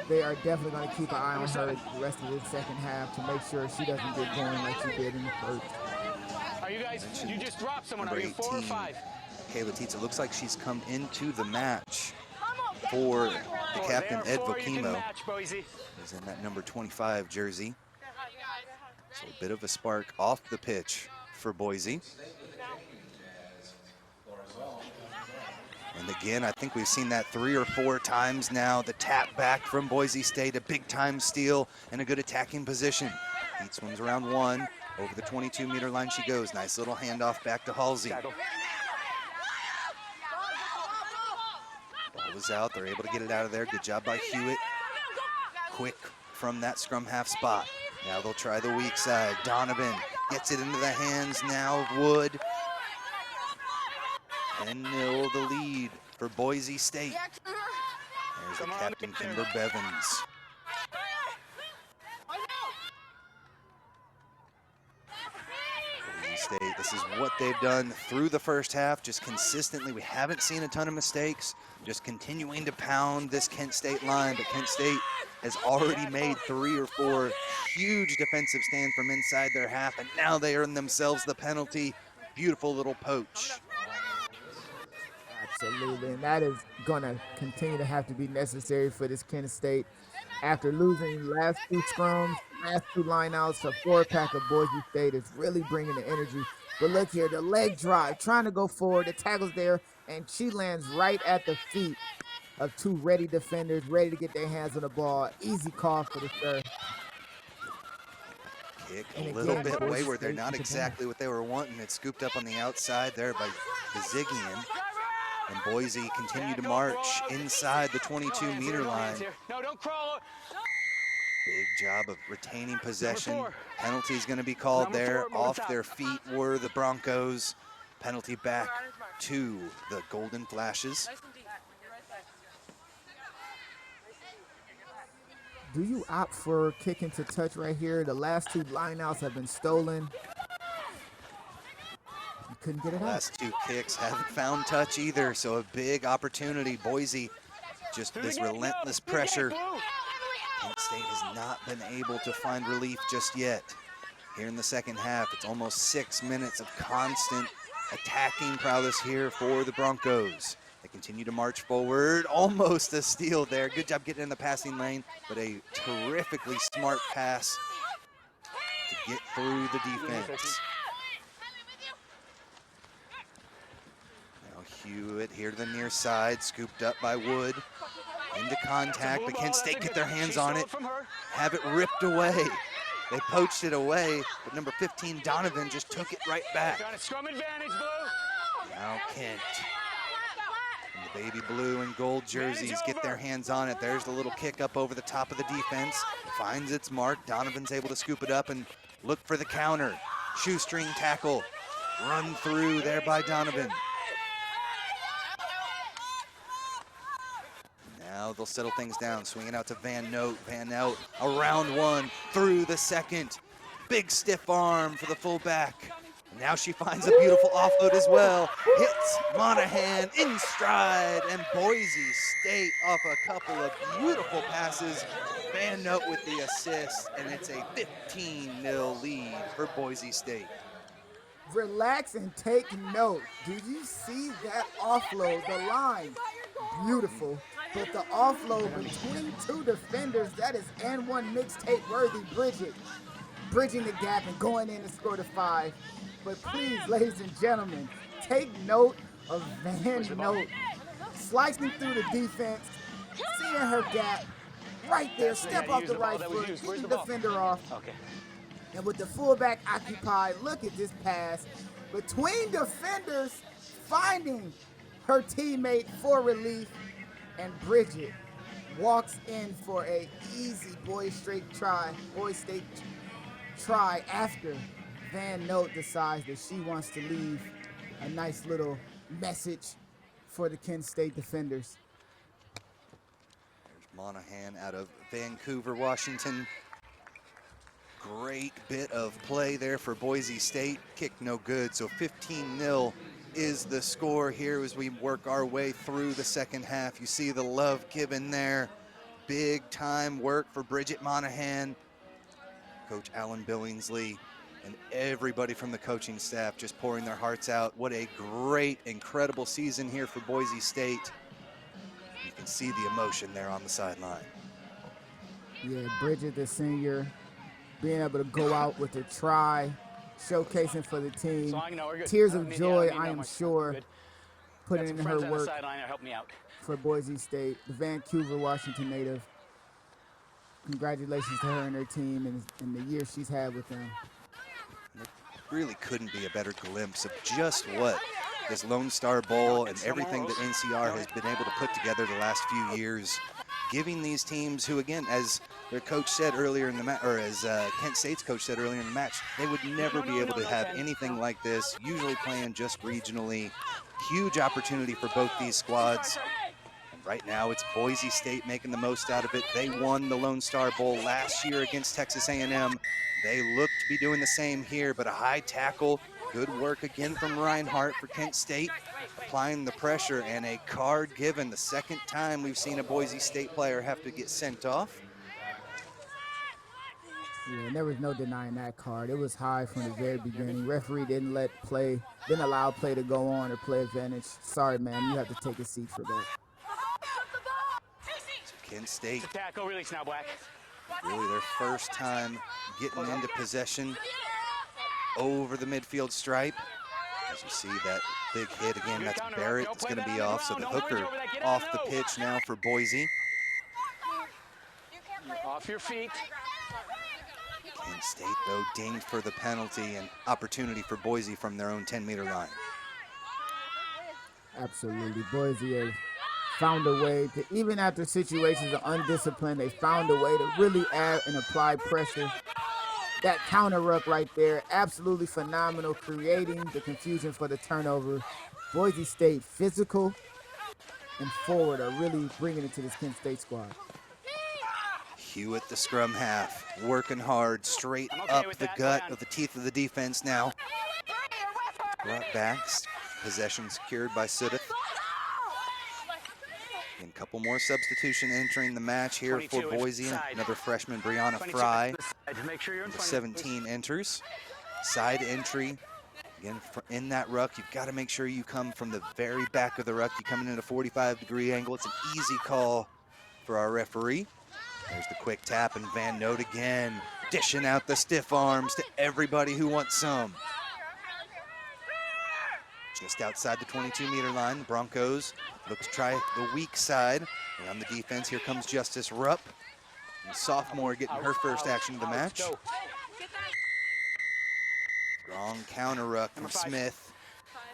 They are definitely going to keep an eye on her the rest of the second half to make sure she doesn't get going like she did in the first. Are you guys, you just dropped someone. Are you 4 or 5? Kayla Teets, it looks like she's come into the match for the captain, Ed Vokimo. Is in that number 25 jersey. So a bit of a spark off the pitch for Boise. And again, I think we've seen that 3 or 4 times now. The tap back from Boise State, a big time steal and a good attacking position. Teets swims around 1. Over the 22-meter line she goes. Nice little handoff back to Halsey. Ball was out. They're able to get it out of there. Good job by Hewitt. Quick from that scrum half spot. Now they'll try the weak side. Donovan gets it into the hands now of Wood. 10-0 the lead for Boise State. There's the captain, Kimber Bevins. State. This is what they've done through the first half, just consistently. We haven't seen a ton of mistakes, just continuing to pound this Kent State line, but Kent State has already made 3 or 4 huge defensive stands from inside their half, and now they earn themselves the penalty. Beautiful little poach. Absolutely, and that is going to continue to have to be necessary for this Kent State. After losing last 2 scrums, last 2 lineouts, a 4-pack of Boise State is really bringing the energy. But look here, the leg drive, trying to go forward, the tackle's there, and she lands right at the feet of 2 ready defenders, ready to get their hands on the ball. Easy call for the third. Kick a little bit wayward. They're not exactly what they were wanting. It's scooped up on the outside there by Bizigian. And Boise continue to march inside the 22-meter line. No, don't crawl. Big job of retaining possession. Penalty's going to be called there. Off their feet were the Broncos. Penalty back to the Golden Flashes. Do you opt for kicking to touch right here? The last 2 lineouts have been stolen. You couldn't get it out. Last 2 kicks haven't found touch either, so a big opportunity. Boise, just this relentless pressure. Kent State has not been able to find relief just yet. Here in the second half, it's almost 6 minutes of constant attacking prowess here for the Broncos. They continue to march forward. Almost a steal there. Good job getting in the passing lane, but a terrifically smart pass to get through the defense. Now Hewitt here to the near side, scooped up by Wood. Into contact, but Kent State get their hands on it, have it ripped away. They poached it away, but number 15, Donovan, just took it right back. Got a scrum advantage, Blue. Now Kent baby blue and gold jerseys get their hands on it. There's the little kick up over the top of the defense. Finds its mark. Donovan's able to scoop it up and look for the counter. Shoestring tackle. Run through there by Donovan. Now they'll settle things down. Swinging out to Van Note. Van Note around one, through the second. Big stiff arm for the fullback. Now she finds a beautiful offload as well. Hits Monahan in stride, and Boise State off a couple of beautiful passes. Van Note with the assist, and it's a 15-0 lead for Boise State. Relax and take note. Did you see that offload? The line, beautiful. But the offload between two defenders, that is N1 mixtape worthy. Bridget bridging the gap and going in to score the 5. But please, ladies and gentlemen, take note of Van Note slicing through the defense, seeing her gap right there, step off the right foot, getting the defender off. Okay. And with the fullback occupied, look at this pass between defenders, finding her teammate for relief, and Bridget walks in for a easy Boise State try after Van Note decides that she wants to leave a nice little message for the Kent State defenders. There's Monahan out of Vancouver, Washington. Great bit of play there for Boise State. Kick no good, so 15-0 is the score here as we work our way through the second half. You see the love given there. Big time work for Bridget Monahan, Coach Alan Billingsley, and everybody from the coaching staff just pouring their hearts out. What a great, incredible season here for Boise State. You can see the emotion there on the sideline. Yeah, Bridget, the senior, being able to go out with a try, showcasing for the team. Tears of joy, I am sure, putting in her work for Boise State, the Vancouver, Washington native. Congratulations to her and her team and the year she's had with them. It really couldn't be a better glimpse of just what this Lone Star Bowl and everything that NCR has been able to put together the last few years, giving these teams who, again, as their coach said earlier in the match, or as Kent State's coach said earlier in the match, they would never be able to have anything like this, usually playing just regionally. Huge opportunity for both these squads. And right now it's Boise State making the most out of it. They won the Lone Star Bowl last year against Texas A&M. They look to be doing the same here, but a high tackle, good work again from Reinhardt for Kent State, applying the pressure, and a card given. The second time we've seen a Boise State player have to get sent off. Yeah, and there was no denying that card. It was high from the very beginning. Referee didn't allow play to go on or play advantage. Sorry, ma'am, you have to take a seat for that. So Kent State, Tackle release now, Black. really their first time getting into possession over the midfield stripe. As you see that big hit again, that's Barrett. It's going to be off, so the hooker off the pitch now for Boise. Off your feet. Kent State, though, dinged for the penalty, and opportunity for Boise from their own 10-meter line. Absolutely. Boise has found a way to, even after situations of undisciplined, they found a way to really add and apply pressure. That counter ruck right there, absolutely phenomenal, creating the confusion for the turnover. Boise State, physical and forward, are really bringing it to this Kent State squad. Hewitt, the scrum half, working hard, straight up the gut of the teeth of the defense now. Brought back, possession secured by Sudeth. And a couple more substitution entering the match here for Boise. Another freshman, Brianna Fry, number 17 enters. Side entry, again, in that ruck, you've got to make sure you come from the very back of the ruck. You're coming in at a 45-degree angle. It's an easy call for our referee. There's the quick tap, and Van Note again, dishing out the stiff arms to everybody who wants some. Just outside the 22-meter line, the Broncos look to try the weak side. And on the defense, here comes Justice Rupp, the sophomore, getting her first action of the match. Strong counter ruck from Smith.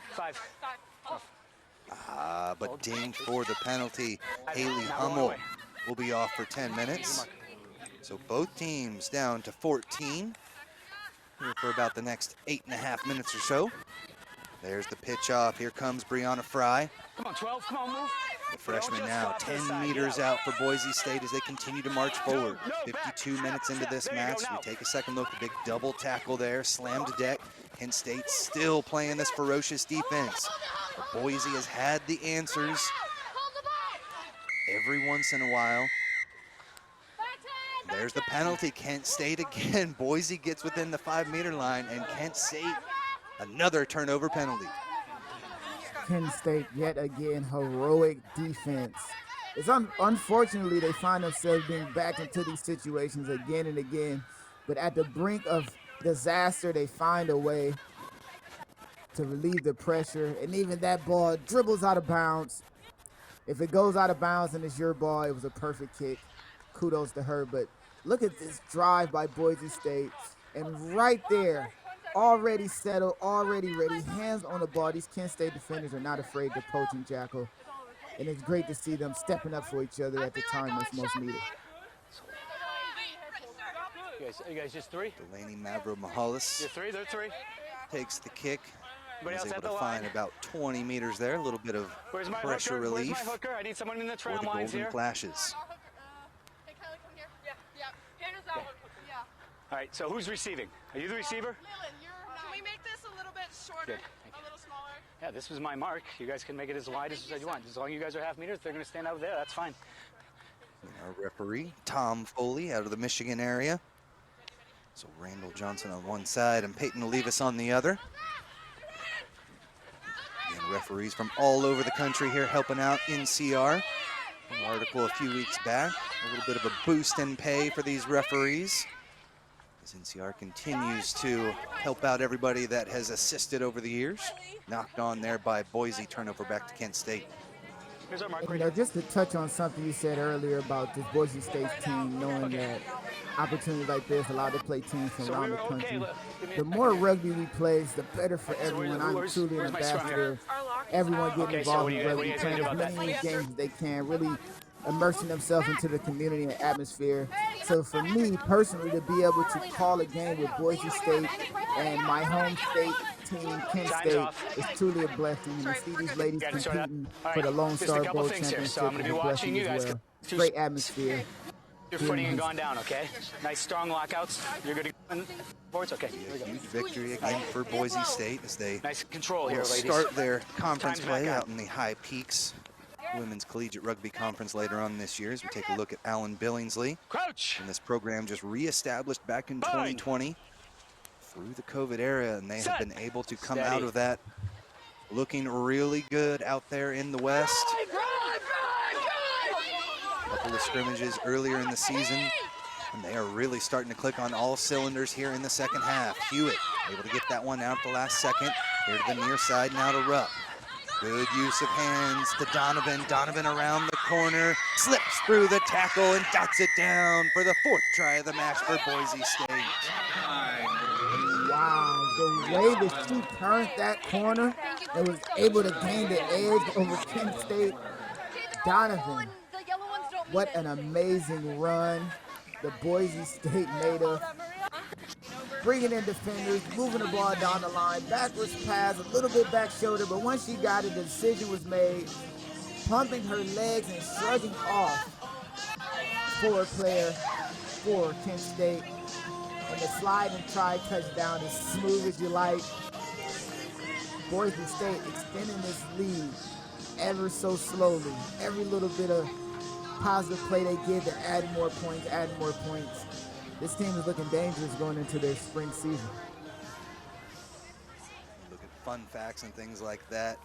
Five. But but dinged for the penalty. Haley Hummel will be off for 10 minutes. So both teams down to 14 here for about the next 8.5 minutes or so. There's the pitch off. Here comes Brianna Fry. Come on, 12, come on, move. The freshman now 10 meters out for Boise State as they continue to march forward. 52 minutes into this match. We take a second look. The big double tackle there, slam to deck. Kent State still playing this ferocious defense. But Boise has had the answers every once in a while. There's the penalty. Kent State again. Boise gets within the 5-meter line, and Kent State another turnover penalty. Kent State yet again, heroic defense. It's unfortunately they find themselves being backed into these situations again and again, but at the brink of disaster, they find a way to relieve the pressure, and even that ball dribbles out of bounds. If it goes out of bounds and it's your ball, it was a perfect kick. Kudos to her, but look at this drive by Boise State, and right there, already settled, already ready, hands on the ball. These Kent State defenders are not afraid to poach and jackal, and it's great to see them stepping up for each other at the time that's most needed. You guys just three? Delaney Mavro-Mahalis. You're three, they're three. Takes the kick. Everybody Was else able at to the find line? about 20 meters there. A little bit of pressure relief. Where's my hooker? I need someone in the For tram the lines Golden here. Flashes. All right, so who's receiving? Are you the receiver? Can we make this a little bit shorter? Good. A little smaller? Yeah, this was my mark. You guys can make it as wide as you want. As long as you guys are half meters, they're going to stand out there. That's fine. Our referee, Tom Foley, out of the Michigan area. So Randall Johnson on one side and Peyton Olivas on the other. Again, referees from all over the country here helping out NCR. An article a few weeks back, a little bit of a boost in pay for these referees, as NCR continues to help out everybody that has assisted over the years. Knocked on there by Boise, turnover back to Kent State. Here's our mark. You know, just to touch on something you said earlier about this Boise State team, knowing that opportunities like this allow to play teams from around the country. The more rugby we play, the better for everyone. I'm truly an ambassador. Everyone getting involved in rugby, playing as many games as they can, really immersing themselves into the community and atmosphere. So for me personally, to be able to call a game with Boise State and my home state team, Kent State, is truly a blessing. And to see these ladies competing for the Lone Star Bowl Championship is a blessing as well. Great atmosphere. Your footing and gone down, okay? Nice strong lockouts. You're good to go boards? Okay. A huge victory again for Boise State as they nice control here, ladies. Start their conference Time's play back out in the High Peaks Women's Collegiate Rugby Conference later on this year as we take a look at Alan Billingsley. Crouch! And this program just reestablished back in 2020 through the COVID era, and they have been able to come out of that looking really good out there in the West. A couple of scrimmages earlier in the season, and they are really starting to click on all cylinders here in the second half. Hewitt able to get that one out at the last second. Here to the near side, now to Rupp. Good use of hands to Donovan. Donovan around the corner, slips through the tackle and dots it down for the 4th try of the match for Boise State. Wow, the way that she turned that corner and was able to gain the edge over Kent State. Donovan, what an amazing run the Boise State native. Bringing in defenders, moving the ball down the line, backwards pass, a little bit back shoulder, but once she got it, the decision was made, pumping her legs and shrugging off forward player for Kent State. And the slide and try touchdown as smooth as you like. Boise State extending this lead ever so slowly. Every little bit of positive play they get, they're adding more points, adding more points. This team is looking dangerous going into their spring season. Look at fun facts and things like that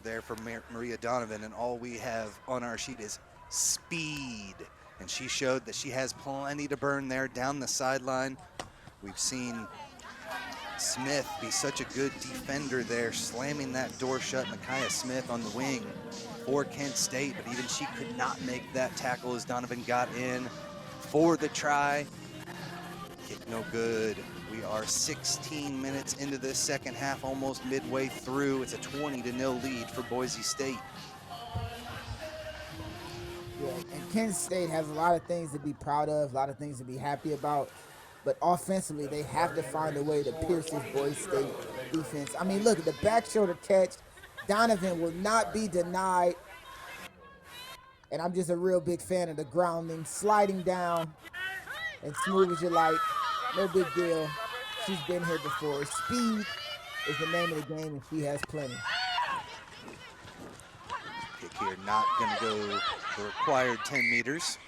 there for Maria Donovan, and all we have on our sheet is speed. And she showed that she has plenty to burn there down the sideline. We've seen Smith be such a good defender there, slamming that door shut. Micaiah Smith on the wing for Kent State, but even she could not make that tackle as Donovan got in for the try. Kick no good. We are 16 minutes into this second half, almost midway through. It's a 20-0 lead for Boise State. Yeah, and Kent State has a lot of things to be proud of, a lot of things to be happy about. But offensively, they have to find a way to pierce this Boise State defense. I mean, look, the back shoulder catch, Donovan will not be denied. And I'm just a real big fan of the grounding, sliding down, and smooth as you like. No big deal. She's been here before. Speed is the name of the game, and she has plenty. Kick here, not going to go the required 10 meters.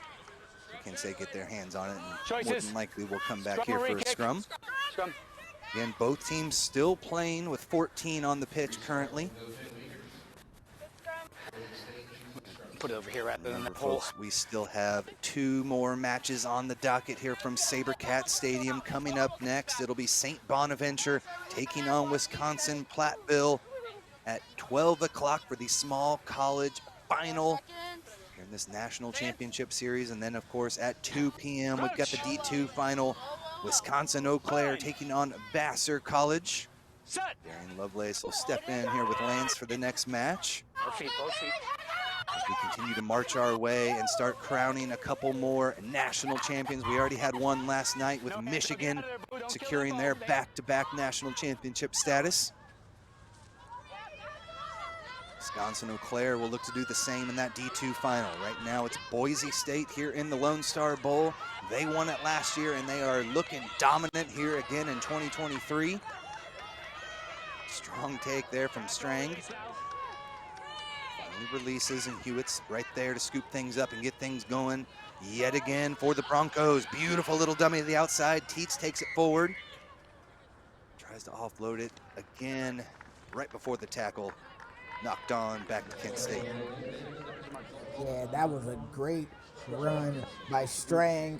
Kent State get their hands on it, and more than likely we'll come back here for a scrum. Again, both teams still playing with 14 on the pitch currently. Put it over here rather than Remember, that hole. folks, we still have 2 more matches on the docket here from Sabercat Stadium. Coming up next, it'll be St. Bonaventure taking on Wisconsin Platteville at 12 o'clock for the small college final here in this national championship series. And then, of course, at 2 p.m., we've got the D2 final, Wisconsin-Eau Claire taking on Vassar College. Darian Lovelace will step in here with Lance for the next match. Both feet, both feet. As we continue to march our way and start crowning a couple more national champions. We already had one last night with Michigan securing their back-to-back national championship status. Wisconsin-Eau Claire will look to do the same in that D2 final. Right now it's Boise State here in the Lone Star Bowl. They won it last year and they are looking dominant here again in 2023. Strong take there from Strang. Releases, and Hewitt's right there to scoop things up and get things going yet again for the Broncos. Beautiful little dummy to the outside. Teets takes it forward. Tries to offload it again right before the tackle. Knocked on back to Kent State. Yeah, that was a great run by Strang.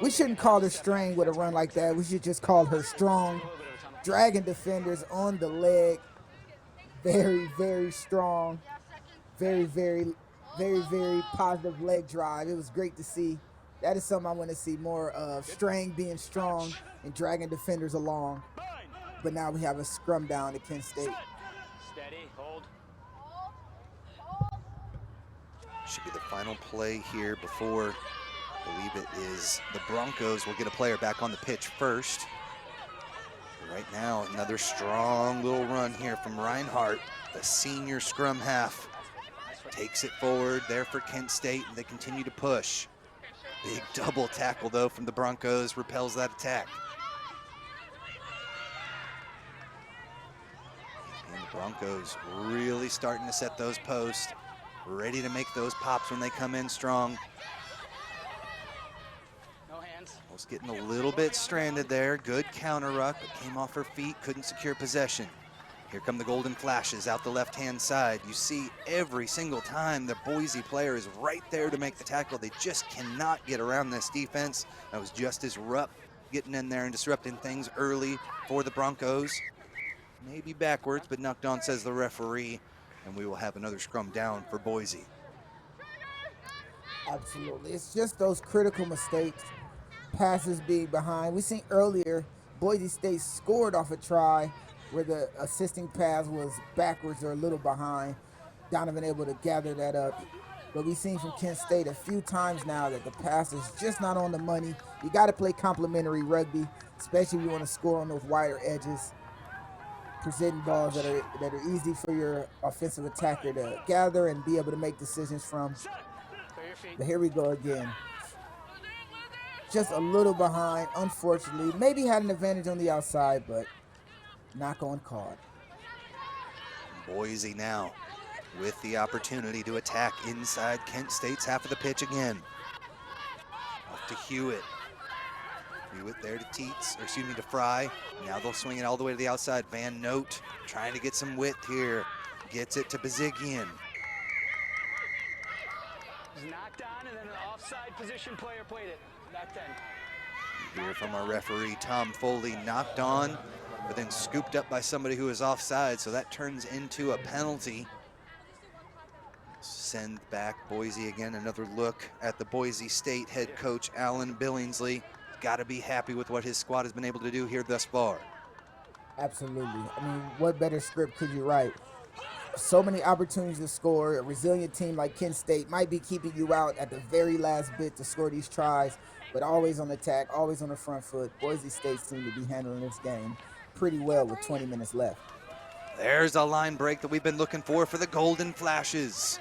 We shouldn't call her Strang with a run like that. We should just call her strong. Dragging defenders on the leg. Very, very strong. Very, very, very, very positive leg drive. It was great to see. That is something I want to see more of. Strang being strong and dragging defenders along. But now we have a scrum down at Kent State. Steady, hold. Should be the final play here before, I believe it is the Broncos will get a player back on the pitch first. But right now, another strong little run here from Reinhardt, the senior scrum half. Takes it forward there for Kent State, and they continue to push. Big double tackle, though, from the Broncos, repels that attack. And the Broncos really starting to set those posts, ready to make those pops when they come in strong. No hands. Was getting a little bit stranded there. Good counter ruck, but came off her feet, couldn't secure possession. Here come the golden flashes out the left-hand side. You see every single time the Boise player is right there to make the tackle. They just cannot get around this defense. That was Justice Rupp getting in there and disrupting things early for the Broncos. Maybe backwards, but knocked on, says the referee, and we will have another scrum down for Boise. Absolutely. It's just those critical mistakes, passes being behind. We seen earlier, Boise State scored off a try where the assisting pass was backwards or a little behind. Donovan able to gather that up. But we've seen from Kent State a few times now that the pass is just not on the money. You got to play complementary rugby, especially if you want to score on those wider edges. Presenting balls that are easy for your offensive attacker to gather and be able to make decisions from. But here we go again. Just a little behind, unfortunately. Maybe had an advantage on the outside, but not going called. Boise now with the opportunity to attack inside Kent State's half of the pitch again. Off to Hewitt. Hewitt there to Teets, or excuse me, to Fry. Now they'll swing it all the way to the outside. Van Note trying to get some width here. Gets it to Bazigian. Knocked on, and then an offside position player played it. Back 10. You hear from our referee, Tom Foley, knocked on, but then scooped up by somebody who is offside, so that turns into a penalty. Send back Boise again. Another look at the Boise State head coach, Alan Billingsley. Got to be happy with what his squad has been able to do here thus far. Absolutely. I mean, what better script could you write? so many opportunities to score. A resilient team like Kent State might be keeping you out at the very last bit to score these tries, but always on attack, always on the front foot. Boise State seemed to be handling this game pretty well with 20 minutes left. There's a line break that we've been looking for the Golden Flashes.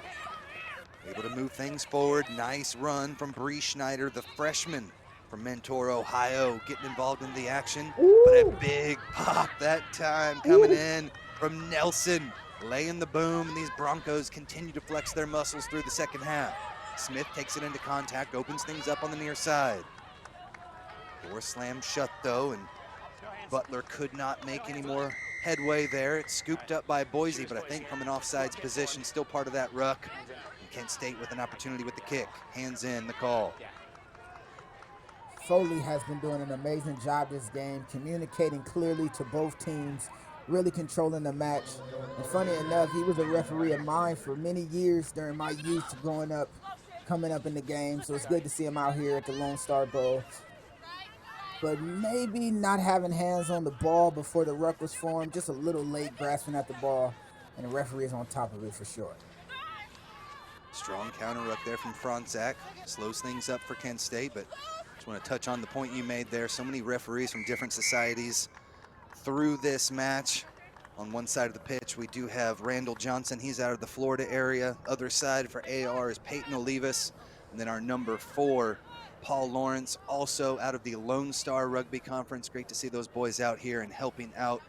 Able to move things forward. Nice run from Bree Schneider, the freshman from Mentor, Ohio, getting involved in the action. Ooh. But a big pop that time coming in from Nelson, laying the boom, and these Broncos continue to flex their muscles through the second half. Smith takes it into contact, opens things up on the near side. Door slammed shut though, and Butler could not make any more headway there. It's scooped up by Boise, but I think from an offsides position, still part of that ruck. And Kent State with an opportunity with the kick. Hands in, the call. Foley has been doing an amazing job this game, communicating clearly to both teams, really controlling the match. And funny enough, he was a referee of mine for many years during my youth growing up, coming up in the game. So it's good to see him out here at the Lone Star Bowl. But maybe not having hands on the ball before the ruck was formed, just a little late grasping at the ball, and the referee is on top of it for sure. Strong counter ruck there from Franzak. Slows things up for Kent State, but just want to touch on the point you made there. So many referees from different societies through this match. On one side of the pitch, we do have Randall Johnson. He's out of the Florida area. Other side for AR is Peyton Olivas. And then our number 4, Paul Lawrence, also out of the Lone Star Rugby Conference. Great to see those boys out here and helping out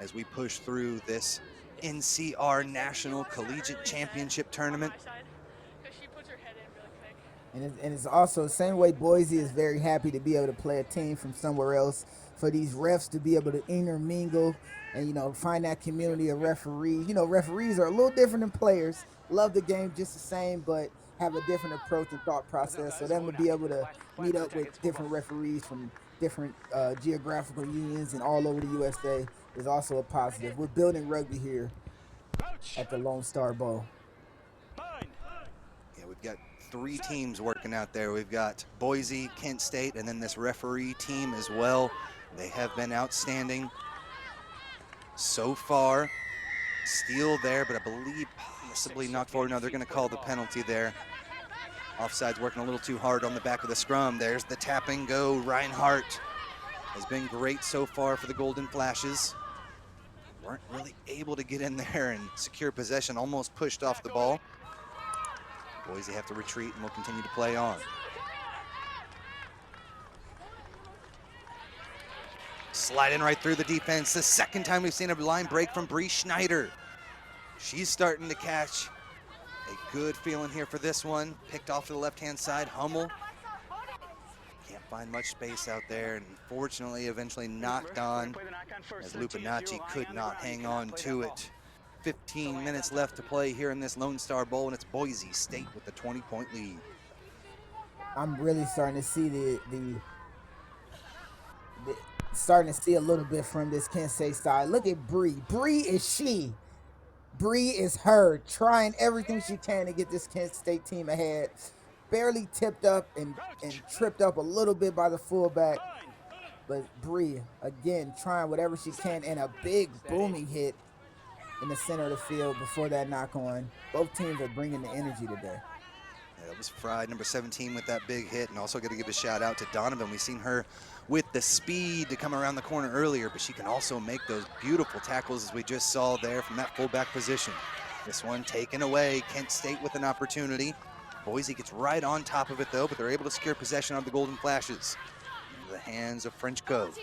as we push through this NCR National Collegiate Championship Tournament. And it's also the same way Boise is very happy to be able to play a team from somewhere else, for these refs to be able to intermingle and, you know, find that community of referees. You know, referees are a little different than players, love the game just the same, but have a different approach and thought process. So them to be able to meet up with different referees from different geographical unions and all over the USA is also a positive. We're building rugby here at the Lone Star Bowl. Yeah, we've got 3 teams working out there. We've got Boise, Kent State, and then this referee team as well. They have been outstanding so far. Steal there, but I believe possibly knocked forward. No, they're going to call the penalty there. Offside's working a little too hard on the back of the scrum. There's the tap and go. Reinhardt has been great so far for the Golden Flashes. Weren't really able to get in there and secure possession, almost pushed off the ball. Boise have to retreat and will continue to play on. Sliding right through the defense. The second time we've seen a line break from Bree Schneider. She's starting to catch a good feeling here for this one. Picked off to the left-hand side. Hummel can't find much space out there, and unfortunately eventually knocked on as Lupinacci could not hang on to it. 15 minutes left to play here in this Lone Star Bowl, and it's Boise State with the 20-point lead. I'm really starting to see starting to see a little bit from this Kent State side. Look at Bree. Bree is she. Bree is her, trying everything she can to get this Kent State team ahead. Barely tipped up and tripped up a little bit by the fullback. But Bree, again, trying whatever she can, and a big booming hit in the center of the field before that knock on. Both teams are bringing the energy today. Yeah, that was Fry, number 17, with that big hit. And also got to give a shout out to Donovan. We've seen her with the speed to come around the corner earlier, but she can also make those beautiful tackles as we just saw there from that fullback position. This one taken away. Kent State with an opportunity. Boise gets right on top of it though, but they're able to secure possession of the Golden Flashes. Into the hands of Frenchco.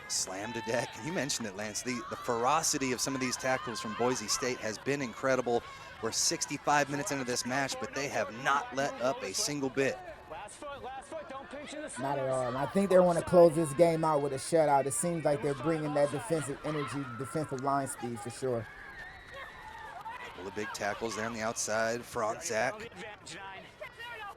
Slam to deck. You mentioned it, Lance. The ferocity of some of these tackles from Boise State has been incredible. We're 65 minutes into this match, but they have not let up a single bit. Not at all. And I think they want to close this game out with a shutout. It seems like they're bringing that defensive energy, defensive line speed for sure. Couple of big tackles there on the outside. Franzak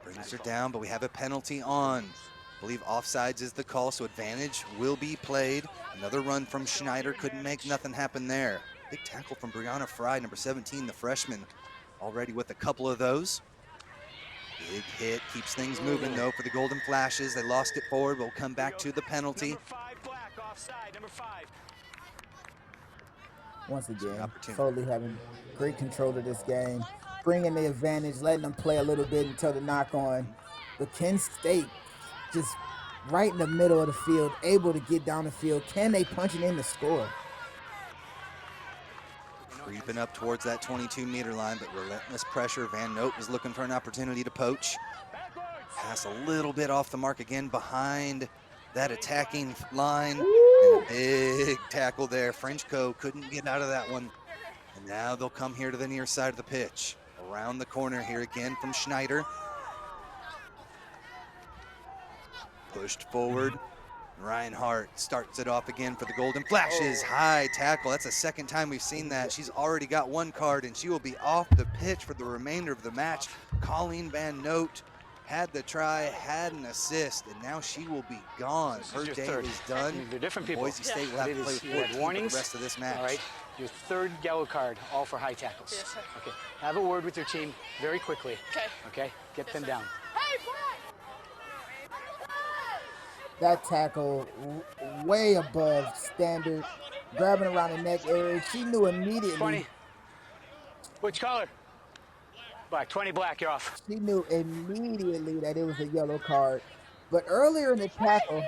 brings her down, but we have a penalty on. I believe offsides is the call, so advantage will be played. Another run from Schneider, couldn't make nothing happen there. Big tackle from Brianna Fry, number 17, the freshman, already with a couple of those. Big hit, keeps things moving though for the Golden Flashes. They lost it forward, we'll come back to the penalty. Once again, opportunity. Foley having great control of this game, bringing the advantage, letting them play a little bit until the knock on. But Kent State just right in the middle of the field, able to get down the field. Can they punch it in to score? Creeping up towards that 22-meter line, but relentless pressure. Van Note was looking for an opportunity to poach. Pass a little bit off the mark again behind that attacking line. And a big tackle there. Frenchco couldn't get out of that one. And now they'll come here to the near side of the pitch. Around the corner here again from Schneider. Pushed forward. Reinhardt starts it off again for the Golden Flashes. High tackle. That's the second time we've seen that. She's already got one card, and she will be off the pitch for the remainder of the match. Colleen Van Note had the try, had an assist, and now she will be gone. Her day is done. They're different people. Boise State will have to play with 14 warnings for the rest of this match. All right, your third yellow card, all for high tackles. Yes, sir. Okay, have a word with your team very quickly. Okay. Okay, get them down. That tackle way above standard, grabbing around the neck area. She knew immediately. 20. Which color? Black. 20 black, you're off. She knew immediately that it was a yellow card. But earlier in the tackle,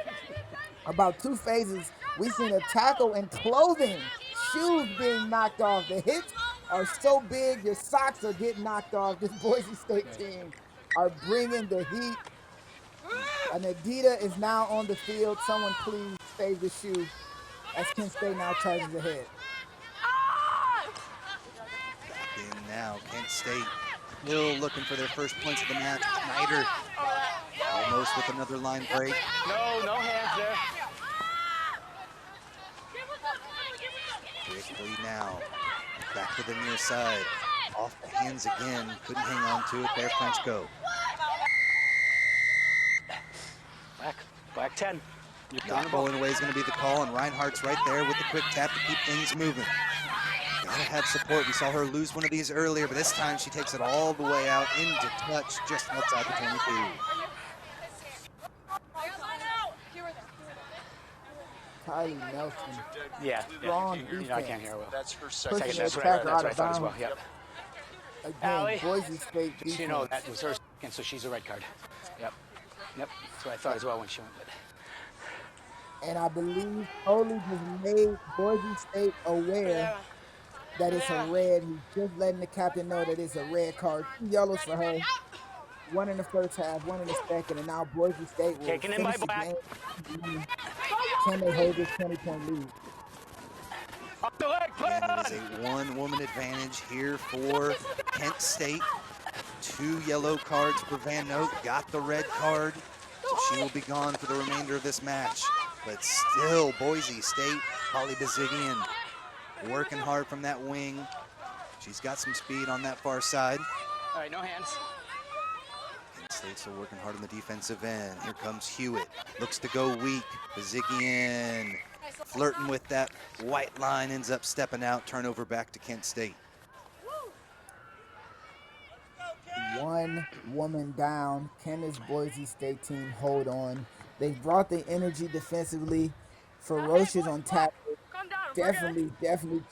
about 2 phases, we seen a tackle in clothing, shoes being knocked off. The hits are so big, your socks are getting knocked off. This Boise State team are bringing the heat. And Adita is now on the field. Someone please save the shoe as Kent State now charges ahead. Back in now, Kent State still looking for their first points of the match. Schneider almost with another line break. No hands there. Quickly now, back to the near side. Off the hands again, couldn't hang on to it there, Frenchco. Black 10. Not bowling away is going to be the call, and Reinhardt's right there with the quick tap to keep things moving. Gotta have support. We saw her lose one of these earlier, but this time she takes it all the way out into touch, just outside the 22. Kylie Nelson. Yeah. Strong defense. I can't hear her well. That's her second. Pushing That's that what I tackle out of thought as well. bounds. Yep. Again, Boise State defense. You know that was her second, so she's a red card. Yep. That's what I thought as well when she went. And I believe Foley just made Boise State aware that it's a red. He's just letting the captain know that it's a red card. 2 yellows for her. 1 in the first half, 1 in the second, and now Boise State will Taken in by finish the black. game. Can they hold this 20-point lead? Up the leg, play And on. it is a 1-woman advantage here for Kent State. 2 yellow cards for Van Note, got the red card. So she will be gone for the remainder of this match. But still, Boise State, Holly Bazigian working hard from that wing. She's got some speed on that far side. All right, no hands. Kent State still working hard on the defensive end. Here comes Hewitt, looks to go weak. Bazigian flirting with that white line, ends up stepping out, turnover back to Kent State. 1 woman down. Can this Boise State team hold on? They've brought the energy defensively, ferocious on tackle. Definitely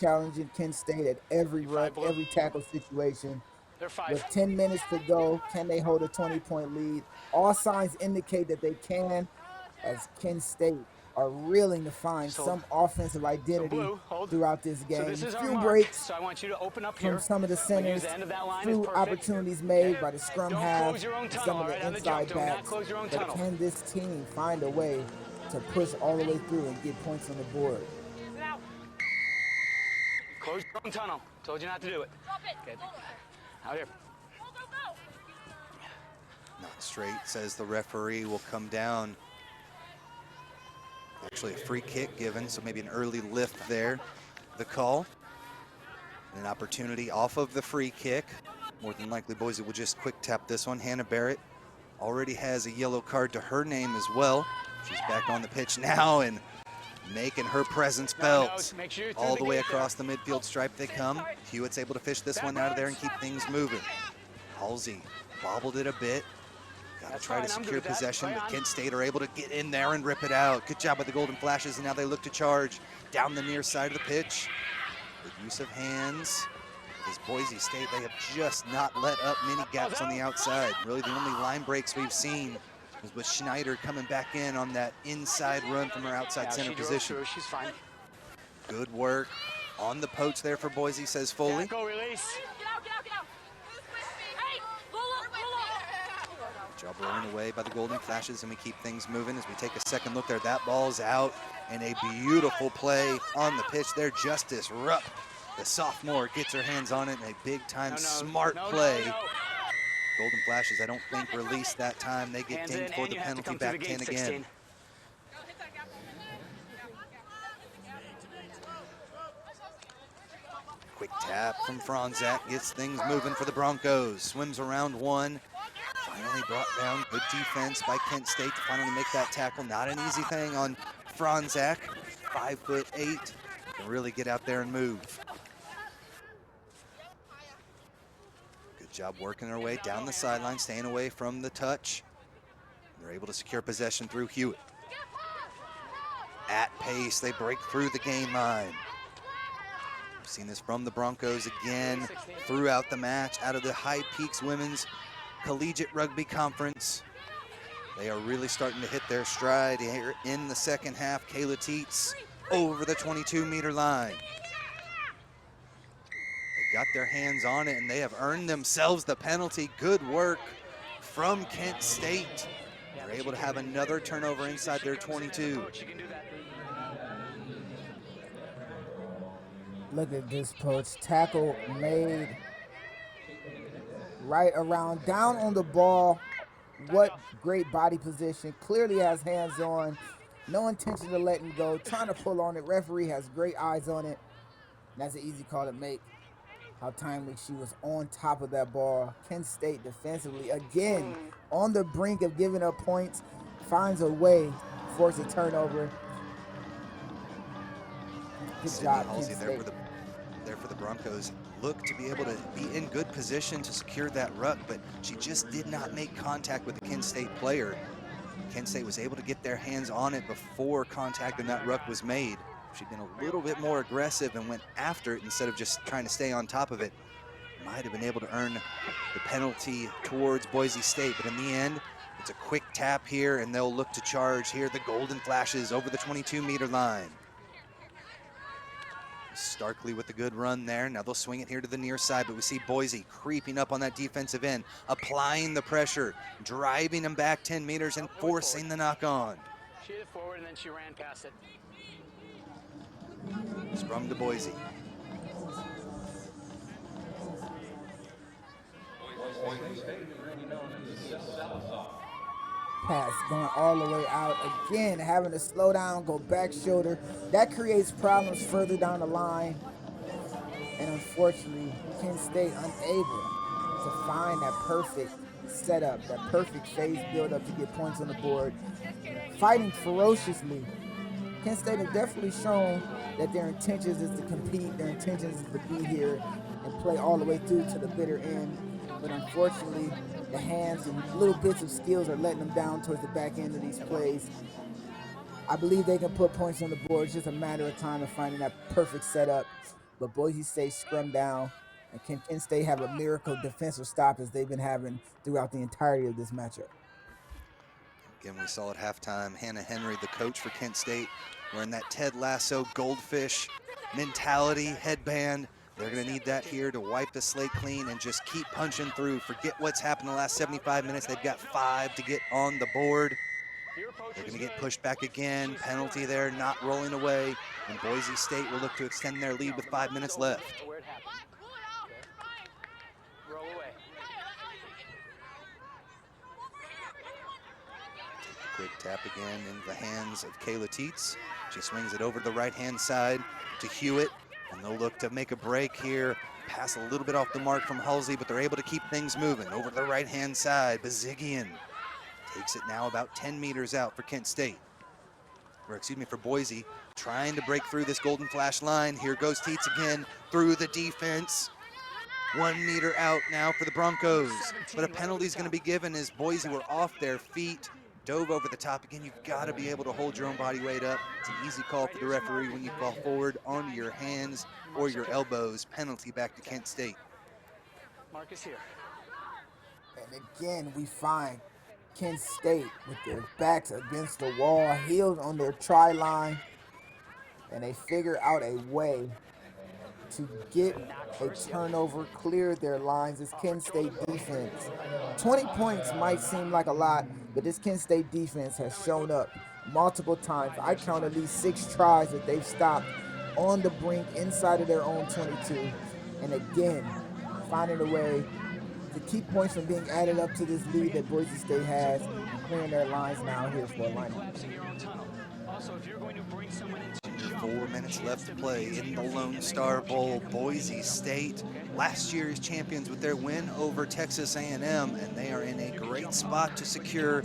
challenging Kent State at every rep, every tackle situation. They're 5. With 10 minutes to go, can they hold a 20-point lead? All signs indicate that they can, as Kent State are reeling to find some offensive identity throughout this game. So this is our Few mark. breaks So I want you to open up here. from some of the centers, The end of that line few is perfect. opportunities made by the scrum Don't half, close your own and tunnel, some of all right, the on the inside jump. Do not backs. close your own But tunnel. can this team find a way to push all the way through and get points on the board? Close your own tunnel. Told you not to do it. Good. Out here. Not straight, says the referee, will come down. Actually a free kick given, so maybe an early lift there. The call. An opportunity off of the free kick. More than likely Boise will just quick tap this one. Hannah Barrett already has a yellow card to her name as well. She's back on the pitch now and making her presence felt. Make sure you're through All the the way gate there. across the midfield stripe they come. Hewitt's able to fish this one out of there and keep things moving. Halsey bobbled it a bit. Got to That's try to fine, I'm good secure with that. possession, Play but on. Kent State are able to get in there and rip it out. Good job by the Golden Flashes, and now they look to charge down the near side of the pitch. Good use of hands. As Boise State, they have just not let up many gaps on the outside. Really, the only line breaks we've seen was with Schneider coming back in on that inside run from her outside center position. She's fine. Good work on the poach there for Boise, says Foley. Go release. Job rolling away by the Golden Flashes, and we keep things moving as we take a second look there. That ball's out, and a beautiful play on the pitch there. Justice Rupp, the sophomore, gets her hands on it, and a big-time smart play. Golden Flashes, I don't think, released that time. They get dinged for the penalty, back 10 again. Quick tap from Franzak gets things moving for the Broncos. Swims around one. Finally brought down. Good defense by Kent State to finally make that tackle. Not an easy thing on Franzak. 5'8", can really get out there and move. Good job working their way down the sideline, staying away from the touch. They're able to secure possession through Hewitt. At pace, they break through the game line. We've seen this from the Broncos again throughout the match. Out of the High Peaks Women's Collegiate Rugby Conference, they are really starting to hit their stride here in the second half. Kayla Teets over the 22-meter line. They got their hands on it, and they have earned themselves the penalty. Good work from Kent State. They're able to have another turnover inside their 22. Look at this, Coach. Tackle made right around, down on the ball. What great body position. Clearly has hands on. No intention of letting go. Trying to pull on it. Referee has great eyes on it. That's an easy call to make. How timely she was on top of that ball. Kent State defensively, again, on the brink of giving up points, finds a way to force a turnover. Good job, Kent State. There for the Broncos. Looked to be able to be in good position to secure that ruck, but she just did not make contact with the Kent State player. Kent State was able to get their hands on it before contact and that ruck was made. She'd been a little bit more aggressive and went after it instead of just trying to stay on top of it. Might have been able to earn the penalty towards Boise State, but in the end, it's a quick tap here, and they'll look to charge here. The Golden Flashes over the 22-meter line. Starkley with a good run there. Now they'll swing it here to the near side, but we see Boise creeping up on that defensive end, applying the pressure, driving them back 10 meters and forcing the knock on. She hit it forward and then she ran past it. Sprung to Boise. Pass going all the way out. Again, having to slow down, go back shoulder. That creates problems further down the line. And unfortunately, Kent State unable to find that perfect setup, that perfect phase build-up to get points on the board. Fighting ferociously. Kent State has definitely shown that their intentions is to compete, their intentions is to be here and play all the way through to the bitter end. But unfortunately, the hands and little bits of skills are letting them down towards the back end of these plays. I believe they can put points on the board. It's just a matter of time of finding that perfect setup. But Boise State scrum down, and can Kent State have a miracle defensive stop as they've been having throughout the entirety of this matchup. Again, we saw at halftime, Hannah Henry, the coach for Kent State, wearing that Ted Lasso goldfish mentality headband. They're going to need that here to wipe the slate clean and just keep punching through. Forget what's happened the last 75 minutes. They've got 5 to get on the board. They're going to get pushed back again. Penalty there, not rolling away. And Boise State will look to extend their lead with 5 minutes left. Roll away. Quick tap again into the hands of Kayla Teets. She swings it over to the right-hand side to Hewitt. And they'll look to make a break here. Pass a little bit off the mark from Halsey, but they're able to keep things moving. Over to the right-hand side, Bazigian takes it now about 10 meters out for Kent State. Or excuse me, for Boise, trying to break through this Golden Flash line. Here goes Teets again through the defense. 1 meter out now for the Broncos. But a penalty is going to be given as Boise were off their feet. dove over the top. Again, you've got to be able to hold your own body weight up. It's an easy call for the referee when you fall forward onto your hands or your elbows. Penalty back to Kent State. Marcus here. And again, we find Kent State with their backs against the wall, heels on their try line, and they figure out a way to get a turnover, clear their lines. This Kent State defense, 20 points might seem like a lot, but this Kent State defense has shown up multiple times. I count at least 6 tries that they've stopped on the brink inside of their own 22. And again, finding a way to keep points from being added up to this lead that Boise State has and clearing their lines now here for a lineup. Also, if you're going to bring someone into Under 4 minutes left to play in the Lone Star Bowl. Boise State, last year's champions with their win over Texas A&M, and they are in a great spot to secure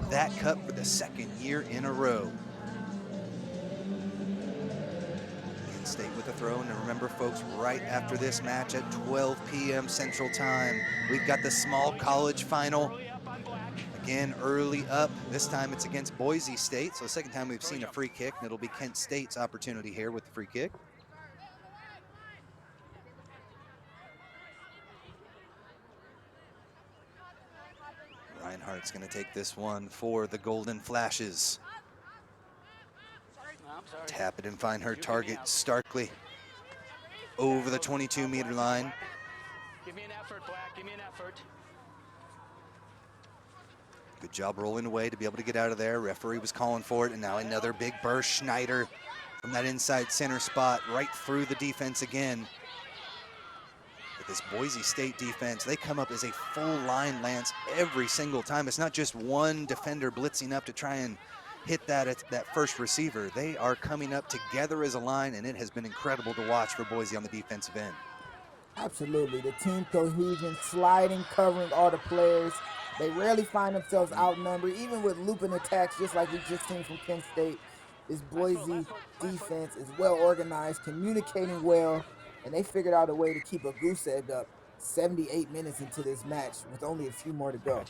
that cup for the 2nd year in a row. Kent State with a throw, and remember, folks, right after this match at 12 p.m. Central Time, we've got the small college final. Again, early up. This time it's against Boise State. So the second time we've seen a free kick, and it'll be Kent State's opportunity here with the free kick. Reinhardt's going to take this one for the Golden Flashes. Tap it and find her target starkly over the 22-meter line. Give me an effort, Black. Give me an effort. Good job rolling away to be able to get out of there. Referee was calling for it, and now another big burst. Schneider from that inside center spot right through the defense again. But this Boise State defense, they come up as a full line, Lance, every single time. It's not just one defender blitzing up to try and hit that first receiver. They are coming up together as a line, and it has been incredible to watch for Boise on the defensive end. Absolutely. The team cohesion, sliding, covering all the players. They rarely find themselves outnumbered, even with looping attacks, just like we just seen from Kent State. This Boise defense is well organized, communicating well, and they figured out a way to keep a goose egg up 78 minutes into this match with only a few more to go.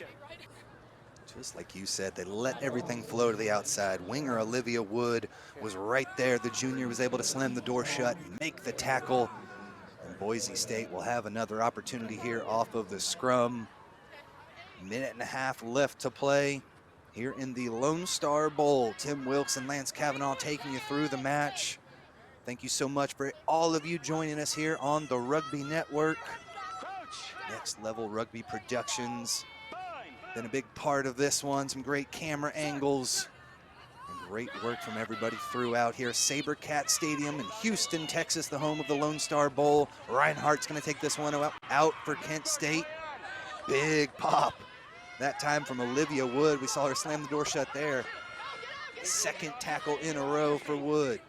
Just like you said, they let everything flow to the outside. Winger Olivia Wood was right there. The junior was able to slam the door shut, make the tackle. And Boise State will have another opportunity here off of the scrum. Minute and a half left to play here in the Lone Star Bowl. Tim Wilkes and Lance Cavanaugh taking you through the match. Thank you so much for all of you joining us here on the Rugby Network. Next Level Rugby Productions. Been a big part of this one. Some great camera angles and great work from everybody throughout here. Sabercat Stadium in Houston, Texas, the home of the Lone Star Bowl. Reinhardt's going to take this one out for Kent State. Big pop. That time from Olivia Wood. We saw her slam the door shut there. 2nd tackle in a row for Wood.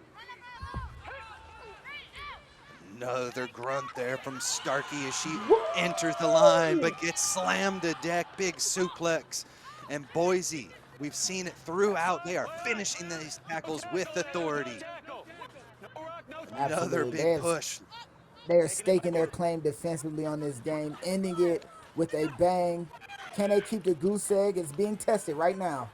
Another grunt there from Starkey as she enters the line, but gets slammed to deck. Big suplex. And Boise, we've seen it throughout. They are finishing these tackles with authority. Another big push. They are staking their claim defensively on this game, ending it with a bang. Can they keep the goose egg? It's being tested right now.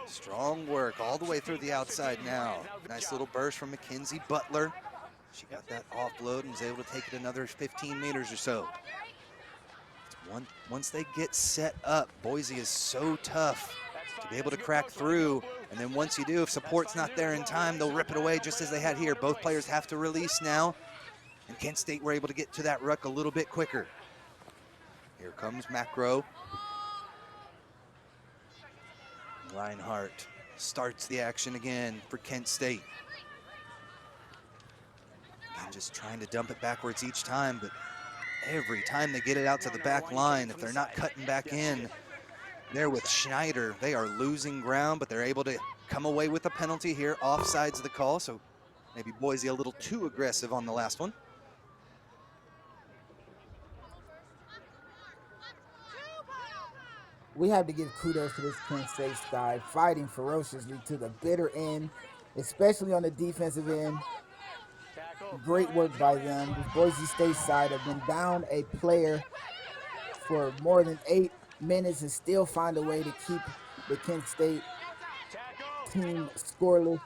Strong work all the way through the outside now. Nice little burst from Mackenzie Butler. She got that offload and was able to take it another 15 meters or so. Once they get set up, Boise is so tough to be able to crack through. And then once you do, if support's not there in time, they'll rip it away just as they had here. Both players have to release now. And Kent State were able to get to that ruck a little bit quicker. Here comes Macro. Reinhardt starts the action again for Kent State. Again, just trying to dump it backwards each time, but every time they get it out to the back line, if they're not cutting back in, there with Schneider, they are losing ground, but they're able to come away with a penalty here. Offsides the call, so maybe Boise a little too aggressive on the last one. We have to give kudos to this Kent State side, fighting ferociously to the bitter end, especially on the defensive end. Great work by them. The Boise State side have been down a player for more than 8 minutes and still find a way to keep the Kent State team scoreless.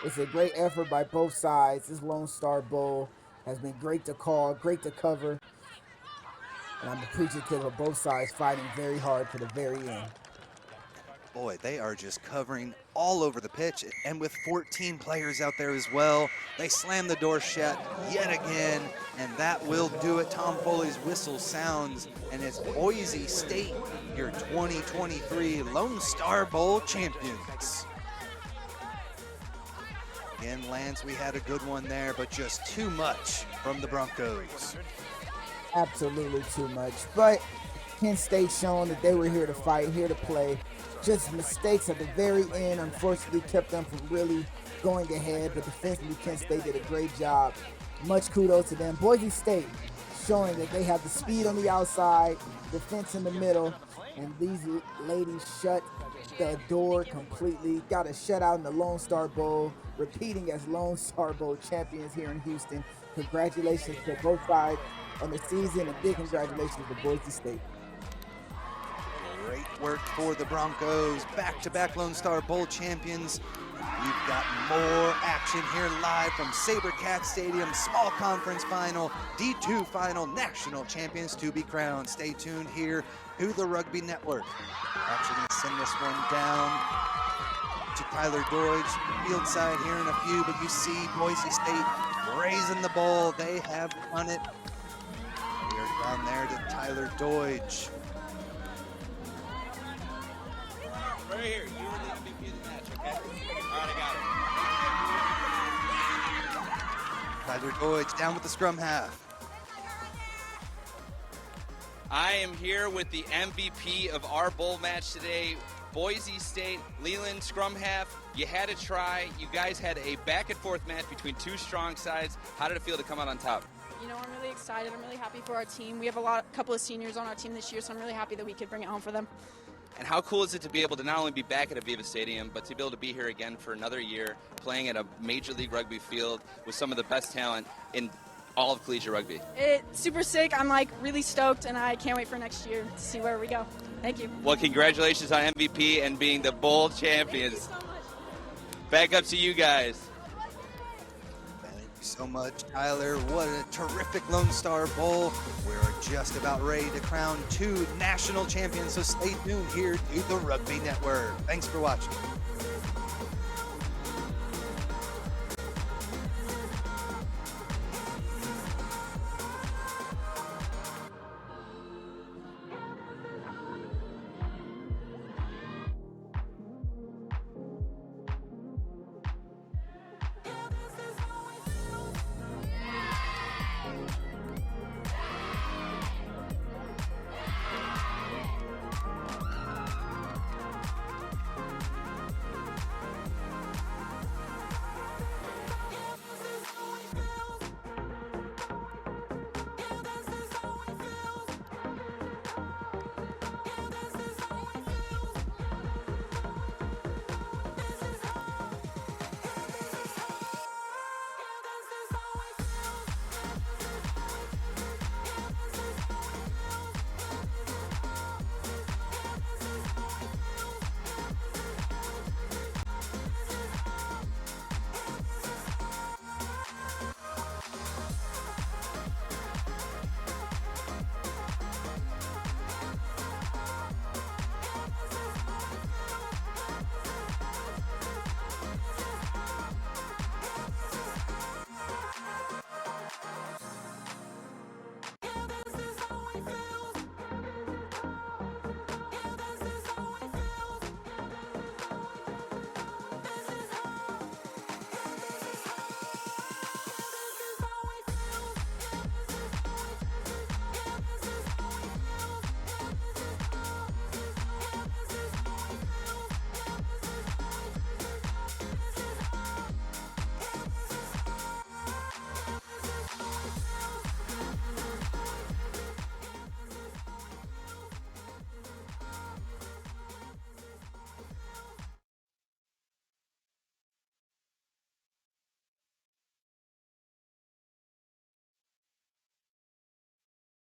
It's a great effort by both sides. This Lone Star Bowl has been great to call, great to cover, and I'm appreciative of both sides fighting very hard to the very end. Boy, they are just covering all over the pitch, and with 14 players out there as well. They slam the door shut yet again, and that will do it. Tom Foley's whistle sounds, and it's Boise State, your 2023 Lone Star Bowl champions. Again, Lance, we had a good one there, but just too much from the Broncos. Absolutely too much, but Kent State showing that they were here to fight, here to play. Just mistakes at the very end, unfortunately, kept them from really going ahead, but defensively, Kent State did a great job. Much kudos to them. Boise State showing that they have the speed on the outside, defense in the middle, and these ladies shut the door completely. Got a shutout in the Lone Star Bowl, repeating as Lone Star Bowl champions here in Houston. Congratulations to both sides on the season, and big congratulations to Boise State. Great work for the Broncos, back-to-back Lone Star Bowl champions. We've got more action here live from SaberCat Stadium, small conference final, D2 final, national champions to be crowned. Stay tuned here to the Rugby Network. Actually gonna send this one down to Tyler Deutsch, field side here in a few, but you see Boise State raising the ball. They have won it. We are down there to Tyler Deutsch. Right here, you were the MVP of the match, okay? All right, I got it. Tyler Deutsch down with the scrum half. I am here with the MVP of our bowl match today, Boise State, Leland scrum half. You had to try. You guys had a back and forth match between two strong sides. How did it feel to come out on top? You know, I'm really excited. I'm really happy for our team. We have a couple of seniors on our team this year, so I'm really happy that we could bring it home for them. And how cool is it to be able to not only be back at Aviva Stadium, but to be able to be here again for another year, playing at a Major League Rugby field with some of the best talent in all of collegiate rugby? It's super sick. I'm really stoked, and I can't wait for next year to see where we go. Thank you. Well, congratulations on MVP and being the bowl champions. Thank you so much. Back up to you guys. Thank you so much, Tyler. What a terrific Lone Star Bowl. We're just about ready to crown two national champions, so stay tuned here to the Rugby Network. Thanks for watching.